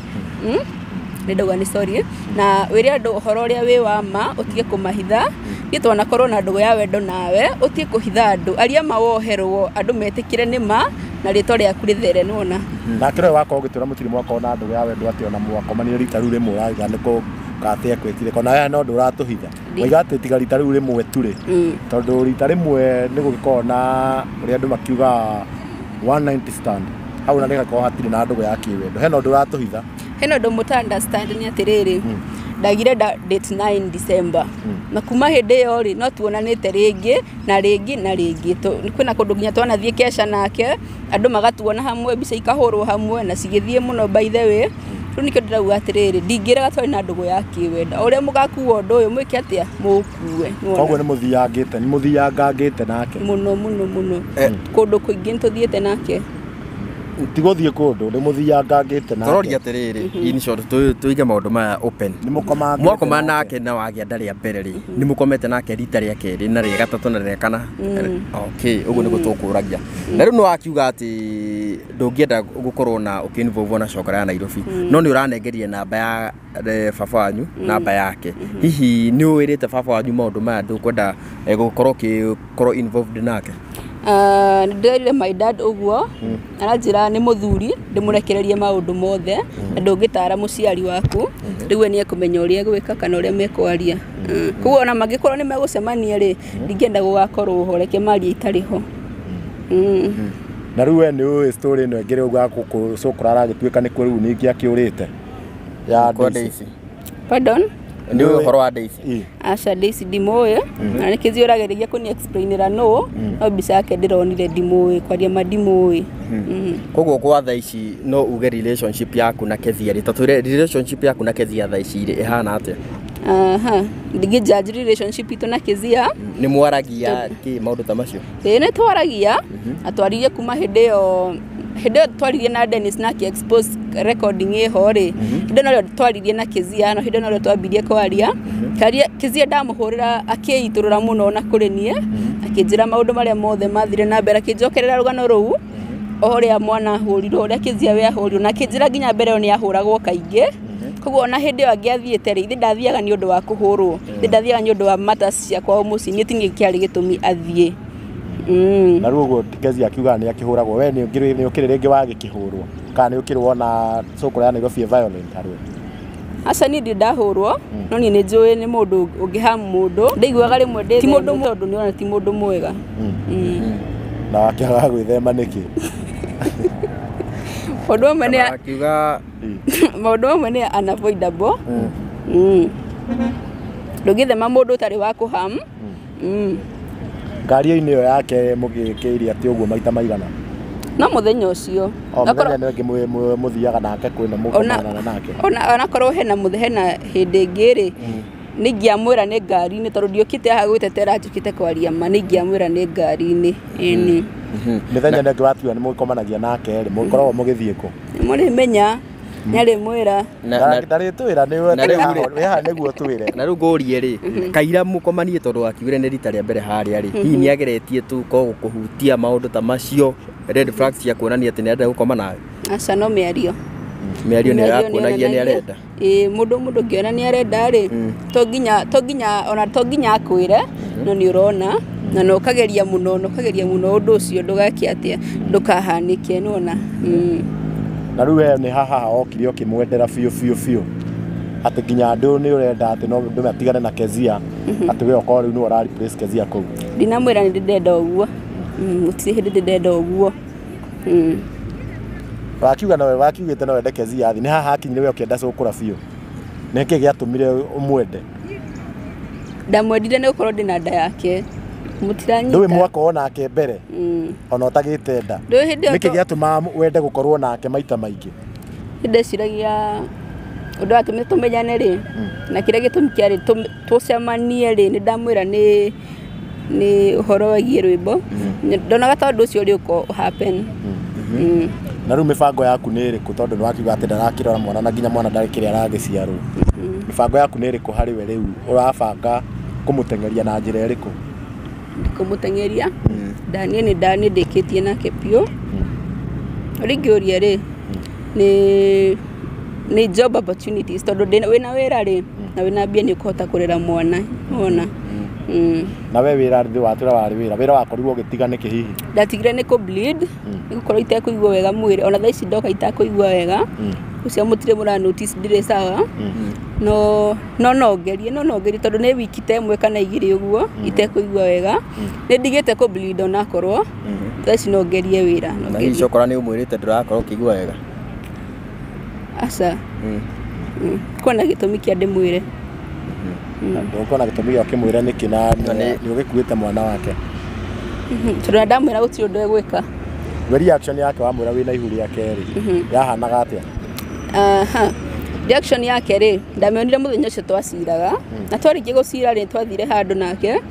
ndauga ni sorry na wiri andu horo uria wi wa ma utige kumahitha gitwa na korwo na ndugu ya wendo nawe utige kuhitha andu aria mawoherwo andu metikire ni ma na rito ria kurithere nona na kire wako ugitura mutiri mwako na ndugu ya wendo ati ona mwako mani rita ru rimwe raiga niko kate kwetire kona ya no nduratuhitha waiga tiga rita ru rimwe turi tondu rita rimwe ni gukona uri andu makiuga 190 stand au na ndeka ko hatiri na ndugu ya kiwendo heno nduratuhitha heno ndo muta understand ni atiriri ndagire date 9 December na kuma hindi yo ri no tuonanite ringi na ringi kwina kundu nginya twanathie kesha nake andu magatuona hamwe bica ikahurwo hamwe na cigithie muno by the way riu nikio ndirauga atiriri ndingiraga twari na ndugu ya kiwenda uria mugakuwa undu uyu mwike atia mukue koguo ni muthiangangite nake muno kundu kuingi ntuthiete nake tiguthie kundu ni muthiangangite nake tororia atiriri in short tuige maundu maya open ni mwakoma nake na wagia ndari ya mbere ri ni mukomete nake rita ria keri na ria gatatu na ria kana okay uguo ni gutukuragia na riu no akiuga ati ndungienda gukorwo na ukinvolve na cukura ya Nairobi no ni uranengeria namba ya baba wanyu namba yake hihi ni uwirite baba wanyu maundu maya ndukwenda gukorwo involved nake ndirire my dad uguo aranjira ni muthuri ndimurekererie maundu mothe na ndungitara muciari waku riu ni ekumenya uria gwika kana uria mekwaria kuo ona magikorwo ni megucemania ri ndingenda gugakorwo uhoreke mari itariho na riu ni uwe story no ngire uga gucukura aragituika ni kuri ni ngiakiurite ya Daisy pardon ndi uhoro wa Daisy aca Daisy ndimoe na nikizio ragereria kuni explainira no bica yake ndironire ndimoe kwaria madimoe koguo kwa thaa ici no uge relationship yaku na Kezia ritatu relationship yaku na Kezia thaa ici ihana atia ndigi judge relationship itu na Kezia ni mwaragia ki maundu ta macio ni twaragia atwaririe kuma hindi yo twaririe na Dennis na ki expose recording eho ri hindi no twaririe na Kezia no hindi no twambirie kwaria Kezia ndamuhurira akiiturura muno na kuri nie akinjira maundu maria mothe mathire na mbere akinjokerera rugano ruu oria mwana huriro oria Kezia we ahuriro na akinjira nginya mbere ni ahuragwo kaingi koguo na hindi yo angiathiete ri ithi ndathiaga ni undu wa kuhurwo ithi ndathiaga ni undu wa matters cia kwa muci ni tingi kiari gitumi athie na rugo Kezia akiuga ni akihuragwo we ni ukire ringi wa gikihurwo kana ni ukirwo na cukura ya Nairobi violent harwe aca ni ndahurwo no ni njui ni mundu ungiha mundu ndaiguaga rimwe ndi ti mundu mundu ni ona ti mundu mwega na akiaga gwithema niki mundu amwe ni akiuga mundu amwe ni unavoidable ndugithema mundu tari wa kuham ngari-inĩ ĩyo yake mũgĩkĩirie atĩ ũguo maita maigana no muthenya ucio mũthenya nĩ ũngĩ mũthiaga nake kwĩna mũkomana nake ona korwo hena hĩndĩ ĩngĩ rĩ nĩ ingĩamwĩra nĩ ngari-inĩ tondũ ndiũkĩte haha gwĩtetera njũkĩte kwaria ma nĩ ingĩamwĩra nĩ ngari-inĩ ĩni mĩthenya nĩ ĩngĩ watiga nĩ mũkomanagia nake rĩ mũkoragwo mũgĩthiĩ kũ mũrĩmenya nĩarĩmwĩra ndarĩtwĩra nĩwe nĩguo twĩre na rĩu ngũrie rĩ kaira mũkomanie tondũ akiugire nĩ rita rĩa mbere harĩa rĩ hihi nĩ ageretie tu ko kũhutia maũndũ ta macio red flags cia kuonania atĩ nĩ arenda gũkoma nawe aca no mĩario nĩ yakuonagia nĩ arenda mũndũ ngĩona nĩ arenda rĩ to nginya akwĩre no nĩ ũrona na no kageria mũno ũndũ ũcio ndũgake atĩa ndũkahanĩke nona na rĩu we nĩ haha okire ũkĩmwendera biũ atĩ nginya andũ nĩ ũrenda atĩ no ndũmatigane na Kezia atĩ we ũkorwo rĩu nĩ ũra replace Kezia kũu ndinamwĩra nĩ ndĩrenda ũguo gũtirĩ hĩndĩ ndĩrenda ũguo wakiugĩte no wende Kezia athi nĩ haha hakinyire we ũkĩenda cũkũra biũ nĩ kĩĩ gĩatũmire ũmwende ndamwendire nĩ gũkorwo ndĩna nda yake mutiranyita ndũĩ mwaka onake mbere ona ũtagĩte nda nĩkĩ gĩatũma wende gũkorwo nake maita maingĩ ndeciragia ũndũ watũmĩte tũmenyane rĩ na kĩrĩa gĩtũmi kĩarĩ tũcemanie rĩ nĩ ndamwĩra nĩ ũhoro wĩgiĩ rwĩmbo ndonaga ta ũndũ ũcio ũrĩ happen na rĩu mĩbango yaku nĩ ĩrĩkũ tondũ nĩ wakiuga atĩ ndarakĩrora mwana na nginya mwana ndarĩ kĩrĩa aragĩciarwo mĩbango yaku nĩ ĩrĩkũ harĩ we rĩu ũrabanga kũmũteng'eria na njĩra ĩrĩkũ kũmũteng'eria nĩ ndĩkĩtie nake piũ ũringĩũria rĩ nĩ job opportunities tondũ wĩna wĩra rĩ na wĩna mbia nĩ ũkũhota kũrera mwana wona na we wĩra rĩ watũra warĩ wĩra wakorirwo ũgĩtiga nĩkĩ hihi ndatigire nĩ kũ bleed nĩ gũkorwo itekũigua wega mwĩrĩ ona thaa ici ndoka itekũigua wega ũcio mũtire mũra notice ndirĩ sawa no ngerie tondũ nĩ wiki ta ĩmwe kana igĩrĩ ũguo itekũigua wega nĩ ndigĩte kũ bleed onakorwo thaa ici no ngerie wĩra na hihi ũkora nĩ ũmwĩrĩte ndũrakorwo ũkĩigua wega aca kwĩna gĩtũmi kĩa ndĩmwĩre ũkona gĩtũmi gĩa ũkĩmwĩra nĩkĩ na nĩ ũgĩkuĩte mwana wake tondũ ndamwĩra gũtirĩ ũndũ egwĩka reaction yake wamwĩra wĩna ihu rĩa kerĩ yahanaga atĩa reaction yake rĩ ndamĩonire mũthenya ũcio twaciraga na twarĩkia gũcira rĩ twathire handũ nake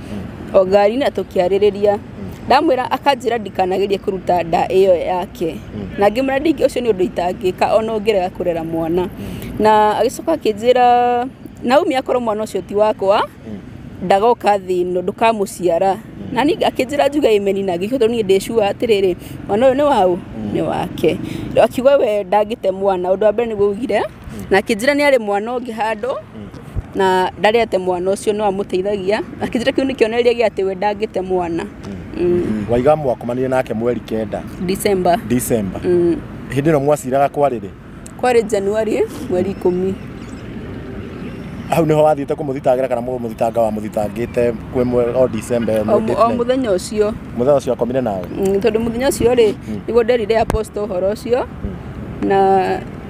o ngari-inĩ tũkĩarĩrĩria ndamwĩra akanjĩra ndikanagerie kũruta nda ĩyo yake na ngĩmwĩra ndingĩ ũcio nĩ ũndũ itangĩka ona ũngĩrega kũrera mwana na agĩcoka akĩnjĩra naumia akorwo mwana ũcio ti wakwa ndagoka thĩ ĩno ndũkamũciara na ningĩ akĩnjĩra njuga imeni na gĩkĩtwo niĩ ndĩcua atĩrĩrĩ mwana ũyũ nĩ waũ nĩ wake akiuga we ndangĩte mwana ũndũ wa mbere nĩguo ugire na akĩnjĩra nĩ arĩ mwana ũngĩ handũ na ndarĩate mwana ũcio no amũteithagia akĩnjĩra kĩu nĩ kĩonereria gĩa atĩ we ndangĩte mwana waiga mwakomanire nake mweri 9 December hĩndĩ ĩno mwaciraga kwarĩ January mweri 10 hau nĩho wathiĩte kũmũthitangĩra kana mũthitanga wa mũthitangĩte kwĩ December o mũthenya ũcio akomire nawe tondũ mũthenya ũcio rĩ nĩguo nderire apost ũhoro ũcio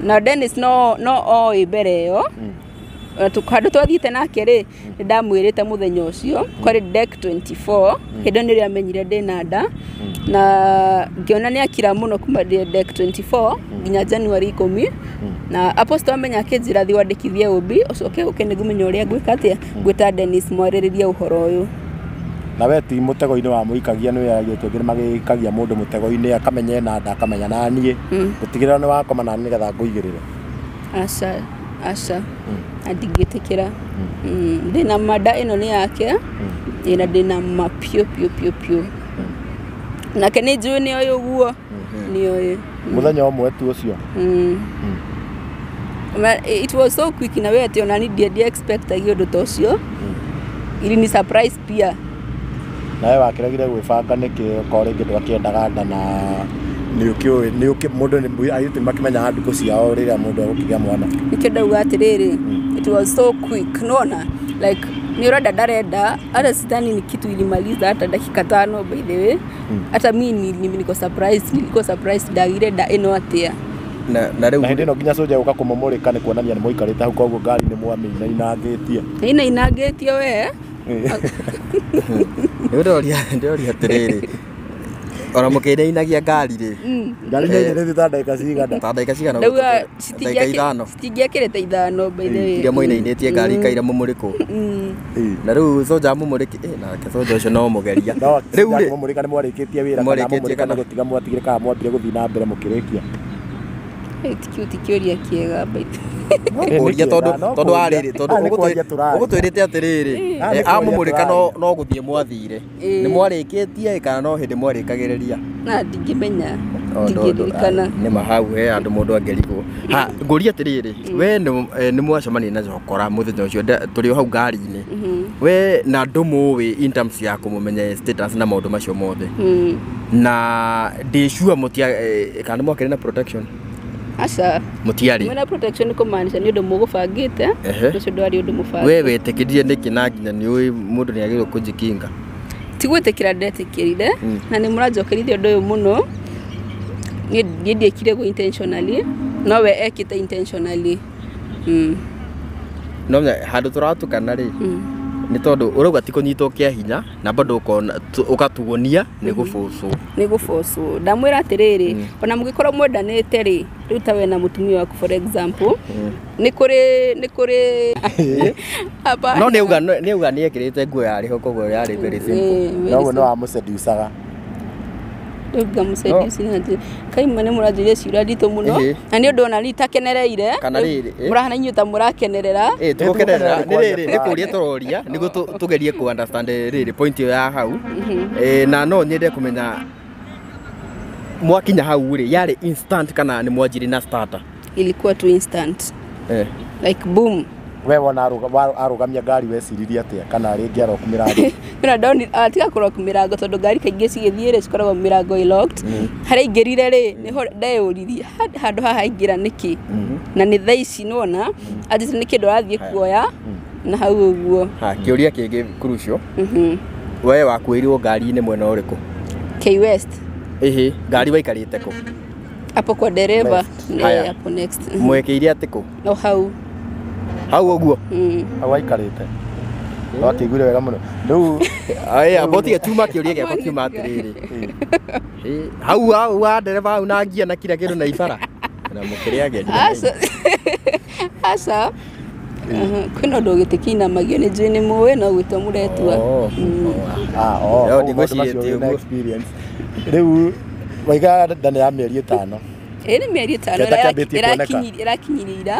na Dennis no oĩ mbere ĩyo handũ twathiĩte nake rĩ nĩ ndamwĩrĩte mũthenya ũcio kwarĩ Dec 24 hĩndĩ nĩrĩa amenyire ndĩna nda na ngĩona nĩ akira mũno kuma Dec 24 nginya January 10 na aposto amenya akĩnjĩra thiĩ wandĩkithie ũmbi ũcoke ũke nĩguo menye ũrĩa ngwĩka atĩa ngwĩta Dennis mwarĩrĩrie ũhoro ũyũ na we ti mũtego-inĩ wa mũikagia nĩ wĩragĩtwo ngĩrĩ magĩikagia mũndũ mũtego-inĩ akamenya ena nda akamenya na niĩ gũtigĩrĩra nĩ wakoma na nĩgetha ngũigĩrĩre aca ndingĩtĩkĩra ndĩna manda ĩno nĩ yake na ndĩna ma piũ nake nĩ njũĩ nĩ oĩ ũguo nĩ oĩ mũthenya ũmwe tu ũcio it was so quick na we atĩ ona ni ndiĩ expectagia ũndũ ta ũcio ili surprise pia nawe wakĩregire gwĩbanga nĩkĩ okorwo rĩngĩ ndwakĩendaga nda na nĩũkĩ mũndũ ayuti makĩmenya ndukũ ciao rĩrĩa mũndũ egũkĩgĩa mwana nĩkĩo ndauga atĩrĩrĩ it was so quick nona like ni urada ndarenda hata sidhani ni kitu ilimaliza hata dakika 5 by the way hata mimi niko surprised ndagire nda ĩno atĩa na rĩu hĩndĩ ĩno nginya soja ũka kũmũmũrĩka nĩ kuonania nĩ mũikarĩte hau koguo ngari nĩ mwamĩina inangĩtie inangĩtie we ndoria atiriri ona mukire inagia ngari ri ngari nĩ thitandĩka cigana tandĩka cigana Ndauga citingĩakĩrĩte ithano by the way. iria moinainĩtie ngari ikaira mũmũrĩko na rĩu soja mũmũrĩki nake soja ũcio no mũgeria rĩu mũmũrĩka nĩ mwarĩkĩtie wĩra kana mũmũrĩka nĩ gũtiga mwatigire kana mwambire gũthiĩ na mbere mũkĩrĩkia tikĩũria kĩega by ũria tondũ arĩrĩ tondũ ũgũtwĩrĩte atĩrĩrĩ amũmũrĩka no gũthiĩ mwathire nĩ mwarĩkĩtie kana no hĩndĩ mwarĩkagĩrĩria na ndingĩmenya ndingĩririkana nĩ mahau he andũ mũndũ angerigwo ngũria atĩrĩrĩ we nĩ mwacemania na Jokora mũthenya ũcio tũrĩ o hau ngari-inĩ we na ndũmũĩ in terms ya kũmũmenya status na maũndũ macio mothe na ndĩcua kana mwakĩrĩ na protection Asa mutiari mwena protection nĩ kũmaanisha nĩ ũndũ mũgũbangĩte ũcio ndwari ũndũ mũbange we wetĩkĩrire nĩkĩ na nginya nĩ ũĩ mũndũ nĩ agĩrĩirwo kũnjikinga tigwĩtĩkĩra ndetĩkĩrire na nĩ mũranjokerithia ũndũ ũyũ mũno niĩ ndiekire go intentionally no we ekĩte intentionally no handũ tũratukana rĩ nĩ tondũ ũrauga ti kũnyitwo kĩa hinya na bado ũkatugonia nĩ gũbocwo ndamwĩra atĩrĩrĩ ona mũgĩkorwo mwendanĩte rĩ rĩu ta we na mũtumia waku for example nĩ kũrĩ no nĩuga nĩekĩrĩte nguo yarĩho koguo yarĩ very simple noguo no amũseducaga rĩu ngamuseduce naje kaima nĩ mũranjĩria ciũria nditũ mũno na nĩ ũndũ ona ritakenereire kana rĩrĩ mũrahana inyuĩ ta mũrakenerera tũgũkenerera nĩ rĩrĩ nĩ kũria tũroria nĩguo tũgerie ku understand rĩrĩ point ĩyo ya hau na no nyende kũmenya mwakinya hau rĩ yarĩ instant kana nĩ mwanjiri na starter ilikuwa tu instant like boom we wona arũgamia ngari weciririe atĩa kana rĩngĩ aroku mĩrango mĩna ndoni atiga kũroku mĩrango tondũ ngari kaingĩ cigĩthiĩ rĩ cikoragwo mĩrango ĩ locked harĩa ingĩrire rĩ nĩho ndeyũririe handũ haha ingĩra nĩkĩ na nĩ thaa ici nĩwona atĩ nĩ kĩndũ arathiĩ kuoya na hau ũguo kĩũria kĩngĩ crucial we wakuĩirwo ngari-inĩ mwena ũrĩkũ K West ngari waikarĩte kũ hapo kwa dereva hapo next mwekĩire atĩ kũ no hau ũguo hau aikarĩte wakĩiguire wega mũno rĩu botige tuma kĩũria gĩakwa kiuma atĩrĩrĩ hau wa ndereba hau na ngia na kira kĩndũ na ibara na mũkĩrĩa agendi asa kwĩna ũndũ ũgĩtĩkĩinamagio nĩ njũĩ nĩ mũĩ no gwĩtwo mũretua ndigwĩcirĩtie ũguo rĩu waiga ndani ya mĩeri 5 nĩ mĩeri 5 ĩrakinyĩra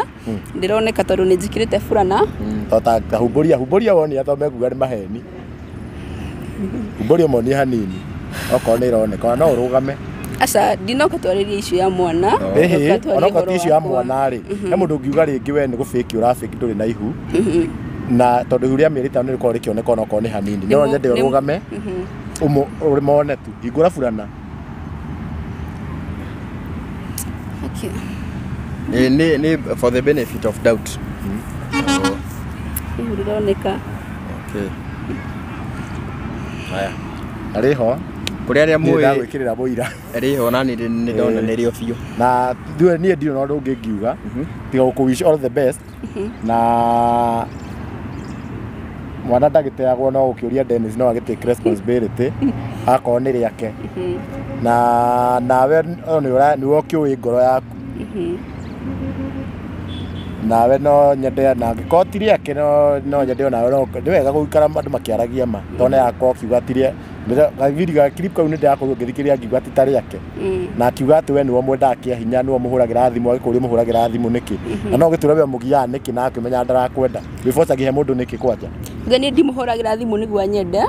ndĩroneka tondũ nĩ njĩkĩrĩte burana tota humbũria woni athome nguga nĩ maheni humbũria moni hanini okorwo nĩ ironeka no ũrũgame aca ndinoka twarĩrie icio ya mwana onoka icio ya mwana rĩ he mũndũ ũngiuga rĩngĩ we nĩ gũbĩki ũrabĩki ndũrĩ na ihu na tondũ ihu rĩa mĩeri 5 nĩ rĩkorwo rĩkĩoneka onokorwo nĩ hanini no nyende ũrũgame ũmone tu hingũra burana for the benefit of doubt ndĩroneka haya arĩho kũrĩ arĩa mũĩ ndagwĩkĩrĩra mũira arĩho na nĩ ndona nĩrĩo biũ na niĩ ndirĩ na ũndũ ũngĩ ngiuga tiga gũkũ-wish all the best na mwana ndagĩteagwo no gũkĩũria Dennis no agĩtake responsibility akorwo nĩ rĩake na nawe nĩwe ũkĩũĩ ngoro yaku nawe no nyende na angĩkorwo ti rĩake no nyende nawe nĩ wega gũikara andũ makĩaragia ma tondũ yakwa ũkiuga atire ga clip kau nĩ ndĩrakorwo ngĩthikĩrĩria ngiuga ti ta rĩake na akiuga atĩ we nĩwe mwendaga kĩa hinya nĩwe mũhũragĩra thimũ agĩkũria mũhũragĩra thimũ nĩkĩ na no gĩtũra we mũgiaga nĩkĩ na akĩmenya ndarakwenda before agĩhe mũndũ nĩkĩ kwanja nĩ ndimũhũragĩra thimũ nĩguo nyende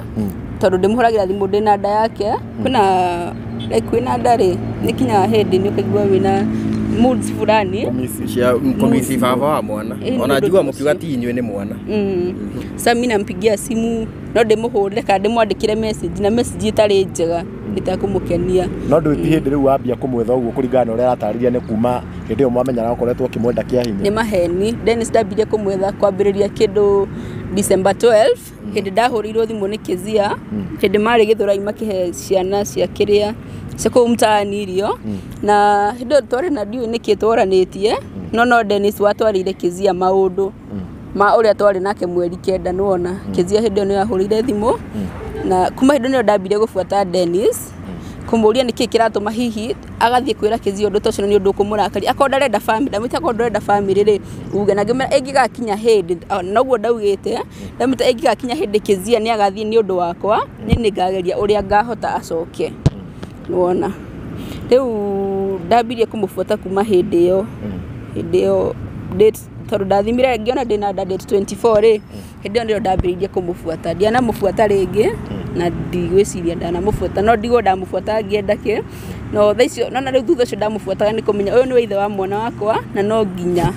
tondũ ndĩmũhũragĩra thimũ ndĩna nda yake kwĩna nda rĩ nĩkinya hĩndĩ nĩ ũkaigua wĩna moods fulani komisi baba wa mwana ona njua mũkiuga ti inyuĩ nĩ mwana sasa mimi nampigia simu no ndĩmũhũrĩre kana ndĩmwandĩkĩre message na message ĩtarĩ njega ĩtakũmũkenia no ndũĩ ti hĩndĩ rĩu wambia kũmwetha ũguo kũringana na ũrĩa aratarĩria nĩ kuma hĩndĩ ĩyo mwamenyana ũkoretwo ũkĩmwenda kĩa hinya nĩ maheni Dennis ndambirie kũmwetha kwambĩrĩria kĩndũ December 12 hĩndĩ ndahũrĩirwo thimũ nĩ Kezia hĩndĩ marĩ Gĩthũrai makĩhe ciana cia kĩrĩa cia kũu mtaani irio na hĩndĩ twarĩ na ndiũĩ nĩkĩ tworanĩtie no Dennis watwarĩire Kezia maũndũ ma uria twari nake mweri kenda nuona Kezia hindi no yahurire thimu na kuma hindi no ndambire gubuata Dennis kumuria niki kiratuma hihi agathie kwira Kezia undu tocio ni undu kumurakari akonda renda family ndamita akonda renda family ri uge na ngimera engigakinya hindi noguo ndaugite ndamita engigakinya hindi Kezia ni agathie ni undu wakwa ni ngageria uria ngahota acoke nuona riu ndambirie kumubuata kuma hindi yo date tondu ndathimire ngiona ndina date 24 ri hindi ndio ndambiririe kumubuata ndiana mubuata ringi na ndigwiciria ndana mubuata no ndigo ndamubuata ngienda ki no thaicio no na riu thutha cio ndamubuataga ni kumenya uyu ni ithe wa mwana wakwa na no nginya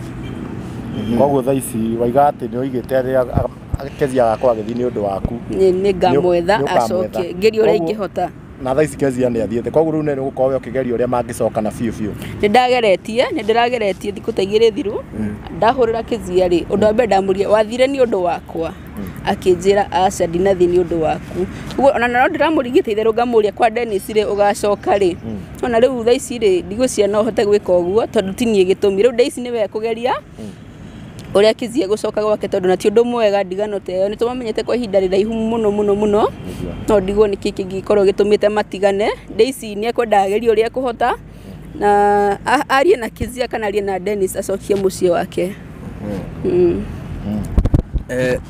koguo thaici waiga ati ni oigite Kezia gakwa githi ni undu waku ni ngamwetha acoke ngerio uria ingihota na thaici Kezia ni athiete koguo riu ni gukorwo ukigeria uria mangicoka na biu ni ndirageretie thiku ta igiri thiru ndahurira Kezia ri undu wa mbere ndamuria wathire ni undu wakwa akinjira aca ndinathi ni undu waku uguo ona no ndiramurigite itheru ngamuria kwa Dennis ri ugacoka ri ona riu thaici ri ndigwiciria no hote gwika uguo tondu tinie gitumi riu Daisy ni we kugeria uria Kezia gucoka gwake tondu na ti undu mwega ndigano teyo ni tumamenyete kwa ihinda riraihu muno no ndigwo niki kingikorwo gitumite matigane Daisy ni ekwenda ageria uria kuhota na arie na Kezia kana arie na Dennis acokie mucie wake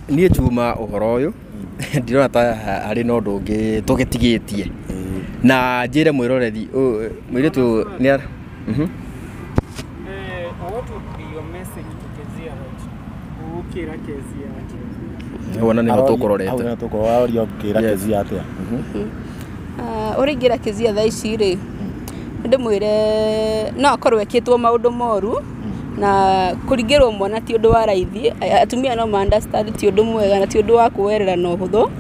niä njuma å horo å yå ndirona ta harä na å ndå å ngä tå gä tigä tie na njä re mwä roreri mwä rä tu nä wona nä tå kå rorete å rä ingä ra Kezia thaa ici rä ndä mwä re no akorwo ekätwo maå ndå moru na kuringirwo mwana ti undu wa raithi atumia no understand ti undu mwega na ti undu wa kuwerera no huthu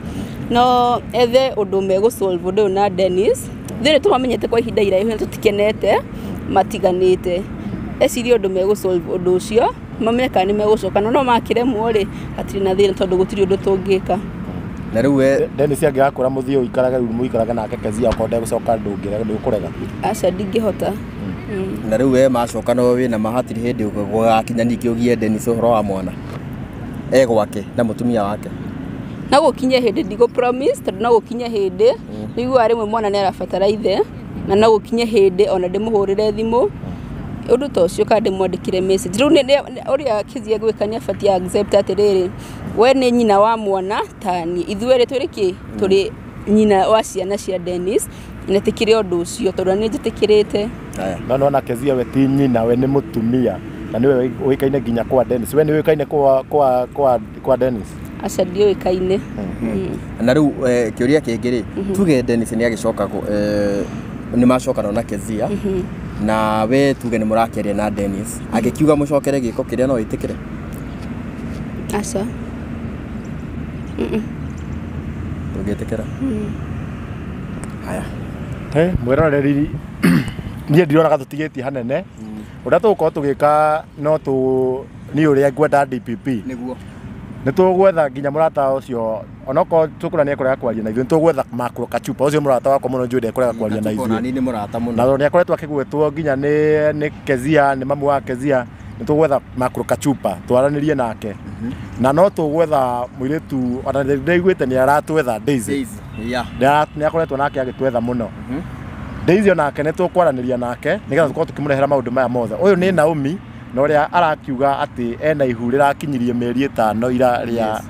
no ethe undu mego solve undu na Dennis thire tumamenyete kwa ihinda iraihu na tutikenete matiganite eciri undu mego solve undu ucio mamenyeka ni megucoka no makiremwo ri atiri na thire tondu gutiri undu tungika na riu Dennis angĩgakũra mũthia ũikaraga rĩu mũikaraga nake Kezia akonde gucoka ndũkũrega aca ndingĩhota na riu we macoka no we na mahatiri hindi gwakinya ningĩ ũgie Dennis ũhoro wa mwana gwake na mũtumia wake na gũkinya hindi ndigo promise tondu na gũkinya hindi nĩigua rĩmwe mwana nĩ arabatara ithe na no gũkinya hindi ona ndĩmũhũrĩre thimũ undu ta ucio kandi mwandikire message riu uria Kezia gwika ni abatie accept atiriri we ni nyina wa mwana tani ithuere turiki turi nyina wa ciana cia Dennis netikire undu ucio tondu ni njitikirite no na Kezia we ti nyina we ni mutumia na niwe uikaine nginya kwa Dennis we ni uikaine kwa Dennis aca ndio uikaine na riu kiuria kingi ri tuge Dennis ni agicoka ni macokana na Kezia na we tuge ni murakeria na Dennis agikiuga mucokere giko kiria no itikire aca tugetekera haya mwiroreri nie ndirona gatutigetie hanene uria tugukorwo tugika no tu ni uria ngwenda DPP niguo ni tugwetha nginya murata ucio onoko tukurania kurega kwaria na ithuĩ tugwetha Makro Kachupa ucio murata wakwa muno njũde kurega kwaria na ithuĩ ni murata muno na ni akoretwo akigwetwo nginya ni Kezia ni mamu wa Kezia ni tugwetha Makro Kachupa twaranirie nake na no tugwetha muiritu ona ndaiguite ni aratwetha Daisy ni akoretwo nake agitwetha muno Daisy onake ni tukwaraniria nake nigetha tukorwo tukimurehera maundu maya mothe uyu ni Naomi na uria arakiuga ati ena ihu rirakinyirie mieri 5 ira ria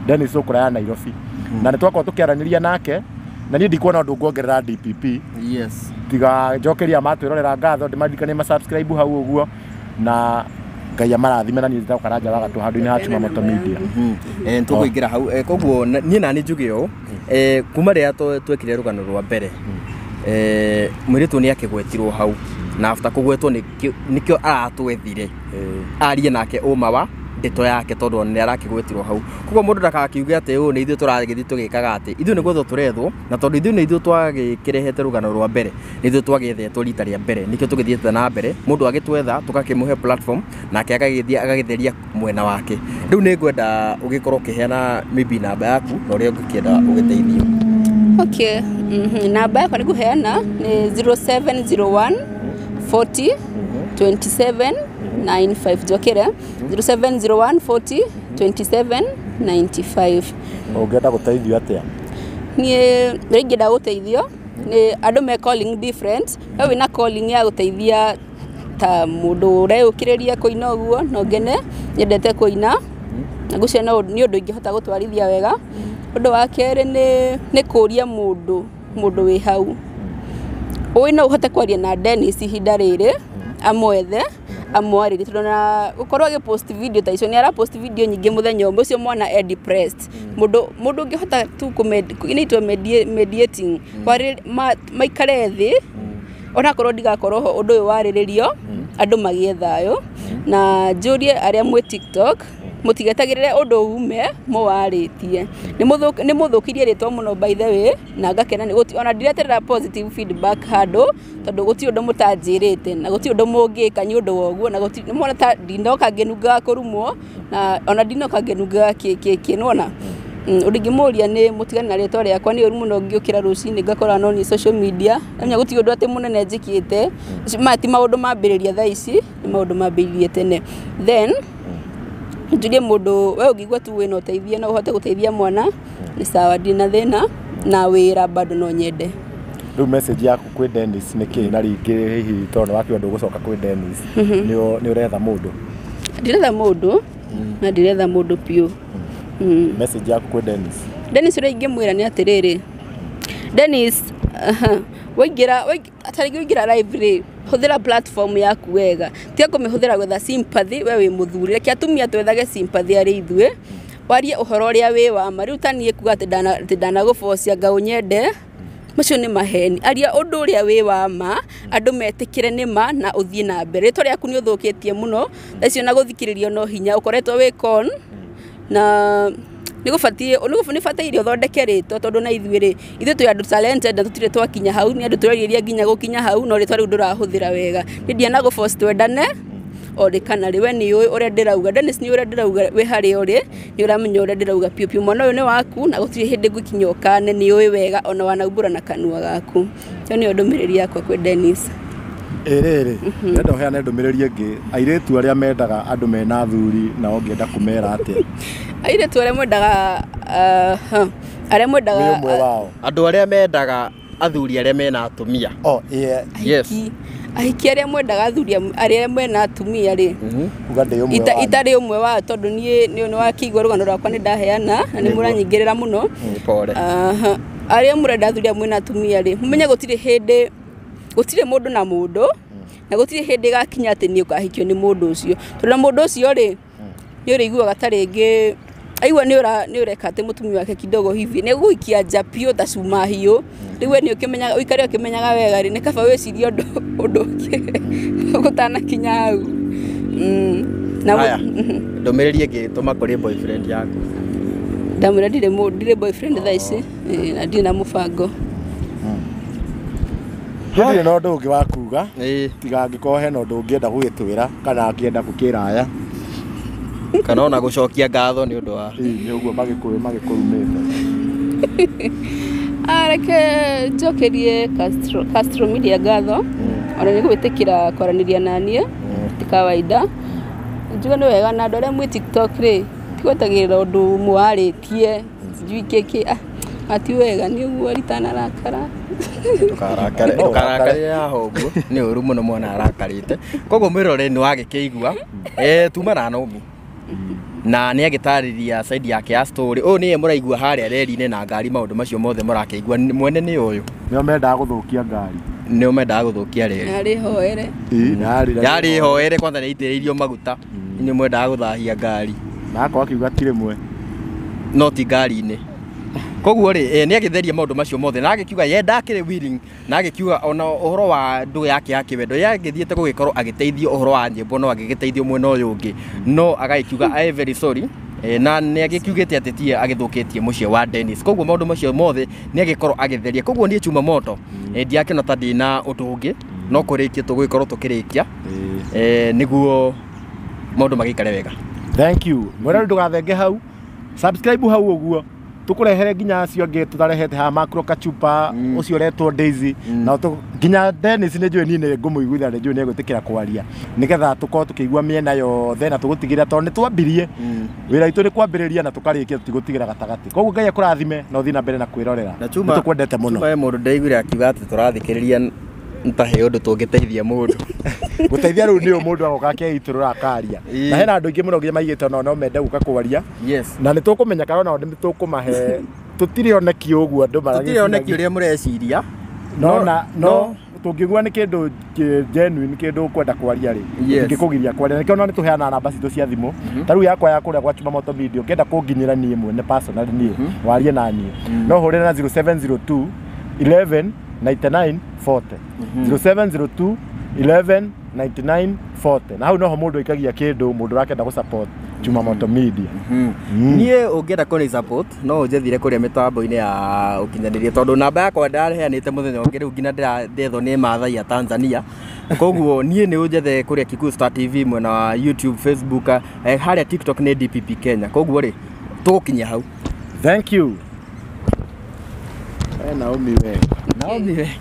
Dennis ukura ya Nairobi na ni twakorwo tukiaraniria nake na ni ndikuona undu nguongerera DPP tiga njokeria matwirorera ngatho ndimadirikanie subscribe hau uguo na Ngai amarathime na ni ndita Karanja Wagatu handu-ini ha Chuma Moto Media tukuingira hau koguo ni nani njuge o kuma ria twekire rugano rwa mbere mwiritu ni akigwetirwo hau na after kugwetwo nikio aratwethire arie nake uma wa ndeto yake tondu ni arakigwetirwo hau koguo mundu ndakakiuge ati ni ithuĩ tũragithi tũgĩkaga atĩ ithuĩ nĩ gwetho tũrethwo na tondu ithuĩ nĩ ithuĩ twagĩkĩrehete rũgano rwa mbere nĩ ithuĩ twagĩethetwo rita rĩa mbere nĩkĩo tũgĩthiĩte na mbere mũndũ agĩtwetha tũgakĩmũhe platform nake agagĩthiĩ agagĩtheria mwena wake rĩu nĩ ngwenda ũgĩkorwo ũkĩheana maybe namba yaku na ũrĩa ũngĩkĩenda ũgĩteithio okay namba yakwa nĩ ngũheana nĩ 0701 40 2795 jokere 0701 40 2795. Ũngĩenda gũteithio atĩa? Niĩ rĩngĩenda gũteithio nĩ andũ me calling different. Wewe wĩna calling ya gũteithia ta mũndũ ũreũkĩrĩria kũina ũguo no ngene nyendete kũina na ngũcio nĩ ũndũ ingĩhota gũtwarithia wega. Ũndũ wa kerĩ nĩ kũria mũndũ wĩ hau ũĩ no ũhote kwaria na Dennis ihinda rĩrĩ amwethe amwarĩrie tondũ na gũkorwo agĩpost video ta icio nĩ arapost video nyingĩ mũthenya ũmwe ũcio mwana e depressed. Mũndũ ũngĩhota tu inaitwo mediating maikare thĩ onakorwo ndigakorwo ho ũndũ ũyũ warĩrĩrio andũ magĩe thayũ na njũrie arĩa mwĩ TikTok mũtigetagĩrĩre ũndũ ume mũwarĩtie nĩ mũthũkirie rĩtwa mũno by the way na ngakena nĩ ona ndireterera positive feedback handũ tondũ gũtirĩ ũndũ mũtanjĩrĩte na gũtirĩ ũndũ mũngĩka nĩ ũndũ wa ũguo na gũtirĩ nĩmona ta ndinoka ngĩnungaga kũrumwo na ona ndinoka ngĩnungaga kĩnona ũndũ ingĩmũria nĩ mũtigane na rĩtwa rĩakwa nĩ ũru mũno ngĩũkĩra rũcinĩ ngakora no ni social media amenya gũtirĩ ũndũ atĩ mũnene njĩkĩte ti maũndũ mambĩrĩria thaa ici nĩ maũndũ mambĩrĩrie tene then njurie mũndũ we ũngĩigua tu wĩna ũteithia no ũhote gũteithia mwana nĩ sawa ndina thĩna na wĩra bado no nyende. Rĩu message yaku kwĩ Dennis nĩ kĩĩ na rĩngĩ hihi tondũ wakiuga ndũgũcoka kwĩ Dennis nĩ ũretha mũndũ? Ndiretha mũndũ na ndiretha mũndũ piũ. Message yaku kwĩ Dennis? Dennis ũrĩa ingĩmwĩra nĩ atĩrĩrĩ Dennis waingĩra live rĩ hũthĩra platform yaku wega tiga kũmĩhũthĩra gwetha sympathy we wĩ mũthuri reke atumia twethage sympathy arĩ ithuĩ warie ũhoro ũrĩa wĩ wa ma rĩu ta niĩ kuga atĩ ndanagũbocia ngaũ nyende macio nĩ maheni aria ũndũ ũrĩa wĩ wa ma andũ metĩkĩre nĩ ma na ũthiĩ na mbere rĩtwa rĩaku nĩ ũthũkĩtie mũno thacio na gũthikĩrĩrio no hinya ũkoretwo wĩ con na nĩ bataire ũthondeke rĩtwa tondũ na ithuĩ twĩ andũ talented na tũtirĩ twakinya hau nĩ andũ tũreriria nginya gũkinya hau no rĩtwa rĩu ndũrahũthĩra wega nĩ ndiana gũforce twendane orĩ kana rĩ we nĩ ũĩ ũrĩa ndĩrauga Dennis nĩ ũrĩa ndĩrauga wĩ harĩa ũrĩ nĩ ũramenya ũrĩa ndĩrauga piũ mwana ũyũ nĩ waku na gũtirĩ hĩndĩ ngũkinya ũkane nĩ ũĩ wega ona wanaumbũra na kanua gaku ĩyo nĩyo ndũmĩrĩri yakwa kwĩ Dennis. Rĩrĩ ndenda ũheane ndũmĩrĩri ĩngĩ airĩtu arĩa mendaga andũ mena thuri na ũngĩenda kũmera atĩa? Airĩtu arĩa mwendaga andũ arĩa mendaga athuri arĩa mena atumia. Yes. Ahiki arĩa mwendaga athuri arĩa mena atumia rĩ itarĩ ũmwe wao tondũ niĩ nĩ wakĩigua rũgano rwakwa nĩ ndaheana na nĩ mũranyingĩrĩra mũno. Arĩa mũrenda athuri mwena atumia rĩ mũmenye gũtirĩ mũndũ na mũndũ na gũtirĩ hĩndĩ gakinya atĩ nĩ ũkahikio nĩ mũndũ ũcio tondũ mũndũ ũcio rĩ nĩ ũrĩiguaga ta rĩngĩ aigua nĩ ũreka atĩ mũtumia wake kidogo hivi nĩ gũikia nja piũ ta cuma hiũ rĩu we nĩ ũkĩmenyaga ũikare ũkĩmenyaga wega rĩ nĩ kaba wĩcirie ũndũ gũtanakinya hau. Ndũmĩrĩri ĩngĩ tũma kũrĩ boyfriend yaku? Ndamwĩra ndirĩ boyfriend thaa ici na ndirĩ na mũbango. Hĩndĩ no ũndũ ũngĩ wa kuga tiga angĩkorwo hena ũndũ ũngĩenda gũgĩtwĩra kana angĩenda gũkĩraya kana ona gũcokia ngatho nĩ ũndũ wa nĩ ũguo magĩkũrumĩte. Reke njokerie Castro Media ngatho ona nĩ gwĩtĩkĩra kwaranĩria na niĩ ti kawaida njuga nĩ wega na andũ arĩa mwĩ TikTok rĩ tigwetagĩrĩra ũndũ mwarĩtie sijui kĩkĩ ati wega nĩ ũguo ritanarakara ndũkarakare haha ũguo nĩ ũru mũno mwana arakarĩte koguo mwĩrore nĩ wagĩkĩigua tumana na ũguo na nĩ agĩtarĩria side yake ya story ũyũ nĩye mũraigua harĩa reri-inĩ na ngari maũndũ macio mothe mũrakĩigua mwene nĩ ũyũ nĩo mendaga gũthũkia ngari nĩo mendaga gũthũkia reri yarĩ hoere kwanza nĩ itĩrĩirio maguta nĩ mwendaga gũthahia ngari na akwa akiuga ti rĩmwe no ti ngari-inĩ koguo rĩ nĩ agĩtheria maũndũ macio mothe na agĩkiuga ye ndakĩrĩ willing na agĩkiuga ona ũhoro wa ndũ yake ya kĩwendo ye agĩthiĩte gũgĩkorwo agĩteithio ũhoro wa nyĩmbo no agĩgĩteithio mwena ũyũ ũngĩ no agagĩkiuga I very sorry na nĩ agĩkiugĩte atĩ tie agĩthũkĩtie mũciĩ wa Dennis koguo maũndũ macio mothe nĩ agĩkorwo agĩtheria koguo niĩ Chuma Moto ndiakĩona ta ndĩna ũndũ ũngĩ no kũrĩkia tũgũgĩkorwo tũkĩrĩkia nĩguo maũndũ magĩikare wega. Thank you. Mwena ndũgathenge hau subscribe hau ũguo tukurehere nginya acio angĩ tutarehete ha Macro Kachupa ucio uretwo Daisy na nginya Dennis nĩ njũĩ niĩ nĩ ngũmũiguithia nĩ njũĩ nĩ egũtĩkĩra kwaria nĩgetha tukorwo tukĩigua mĩena yothe na tũgũtigĩrĩra tondũ nĩ twambirie wĩra witũ nĩ kwambĩrĩria na tũkarĩkia tũtigũtigĩra gatagatĩ koguo Ngai akũrathime na ũthiĩ na mbere na kwĩrorera nĩ tũkwendete mũno Chuma mũndũ ndaiguire akiuga atĩ tũrathikĩrĩria ntahe ũndũ tũngĩteithia mũndũ guteithia rĩu nĩ mũndũ agoka akĩitũrũra akaria na hena andũ aingĩ mũno nginya maigĩte no mende gũka kwaria na nĩ tũkũmenya kana nĩ tũkũmahe tũtirĩ oneki ũguo andũ tũtirĩ oneki ũrĩa mũreciria no tũngĩgua nĩ kĩndũ genuine kĩndũ kwenda kwaria rĩ ngĩkũgiria kwaria nĩkĩo nĩ tũheana namba citũ cia thimũ ta rĩu yakwa ya kũrĩa gwa Chuma Moto Media ũngĩenda kũnginyĩra niĩ mwene personally niĩ warie na niĩ no hũrĩre na 0702 11 99 40 0702 11 99 40 na hau noho mũndũ aikagia kĩndũ mũndũ ũrakenda gũ support Chuma Moto Media niĩ ũngĩenda kũrĩ support no ũnjethire kũrĩa mĩtambo-inĩ ya ũkinyanĩria tondũ namba yakwa ndareheanĩte mũthenya ũngĩ rĩu nginya ndĩrethwo nĩ Maathai ya Tanzania koguo niĩ nĩ ũnjethe kũrĩa Kikuyu Star TV mwena wa YouTube Facebook harĩa TikTok nĩ DPP Kenya koguo rĩ tũgũkinya hau thank you Naomi we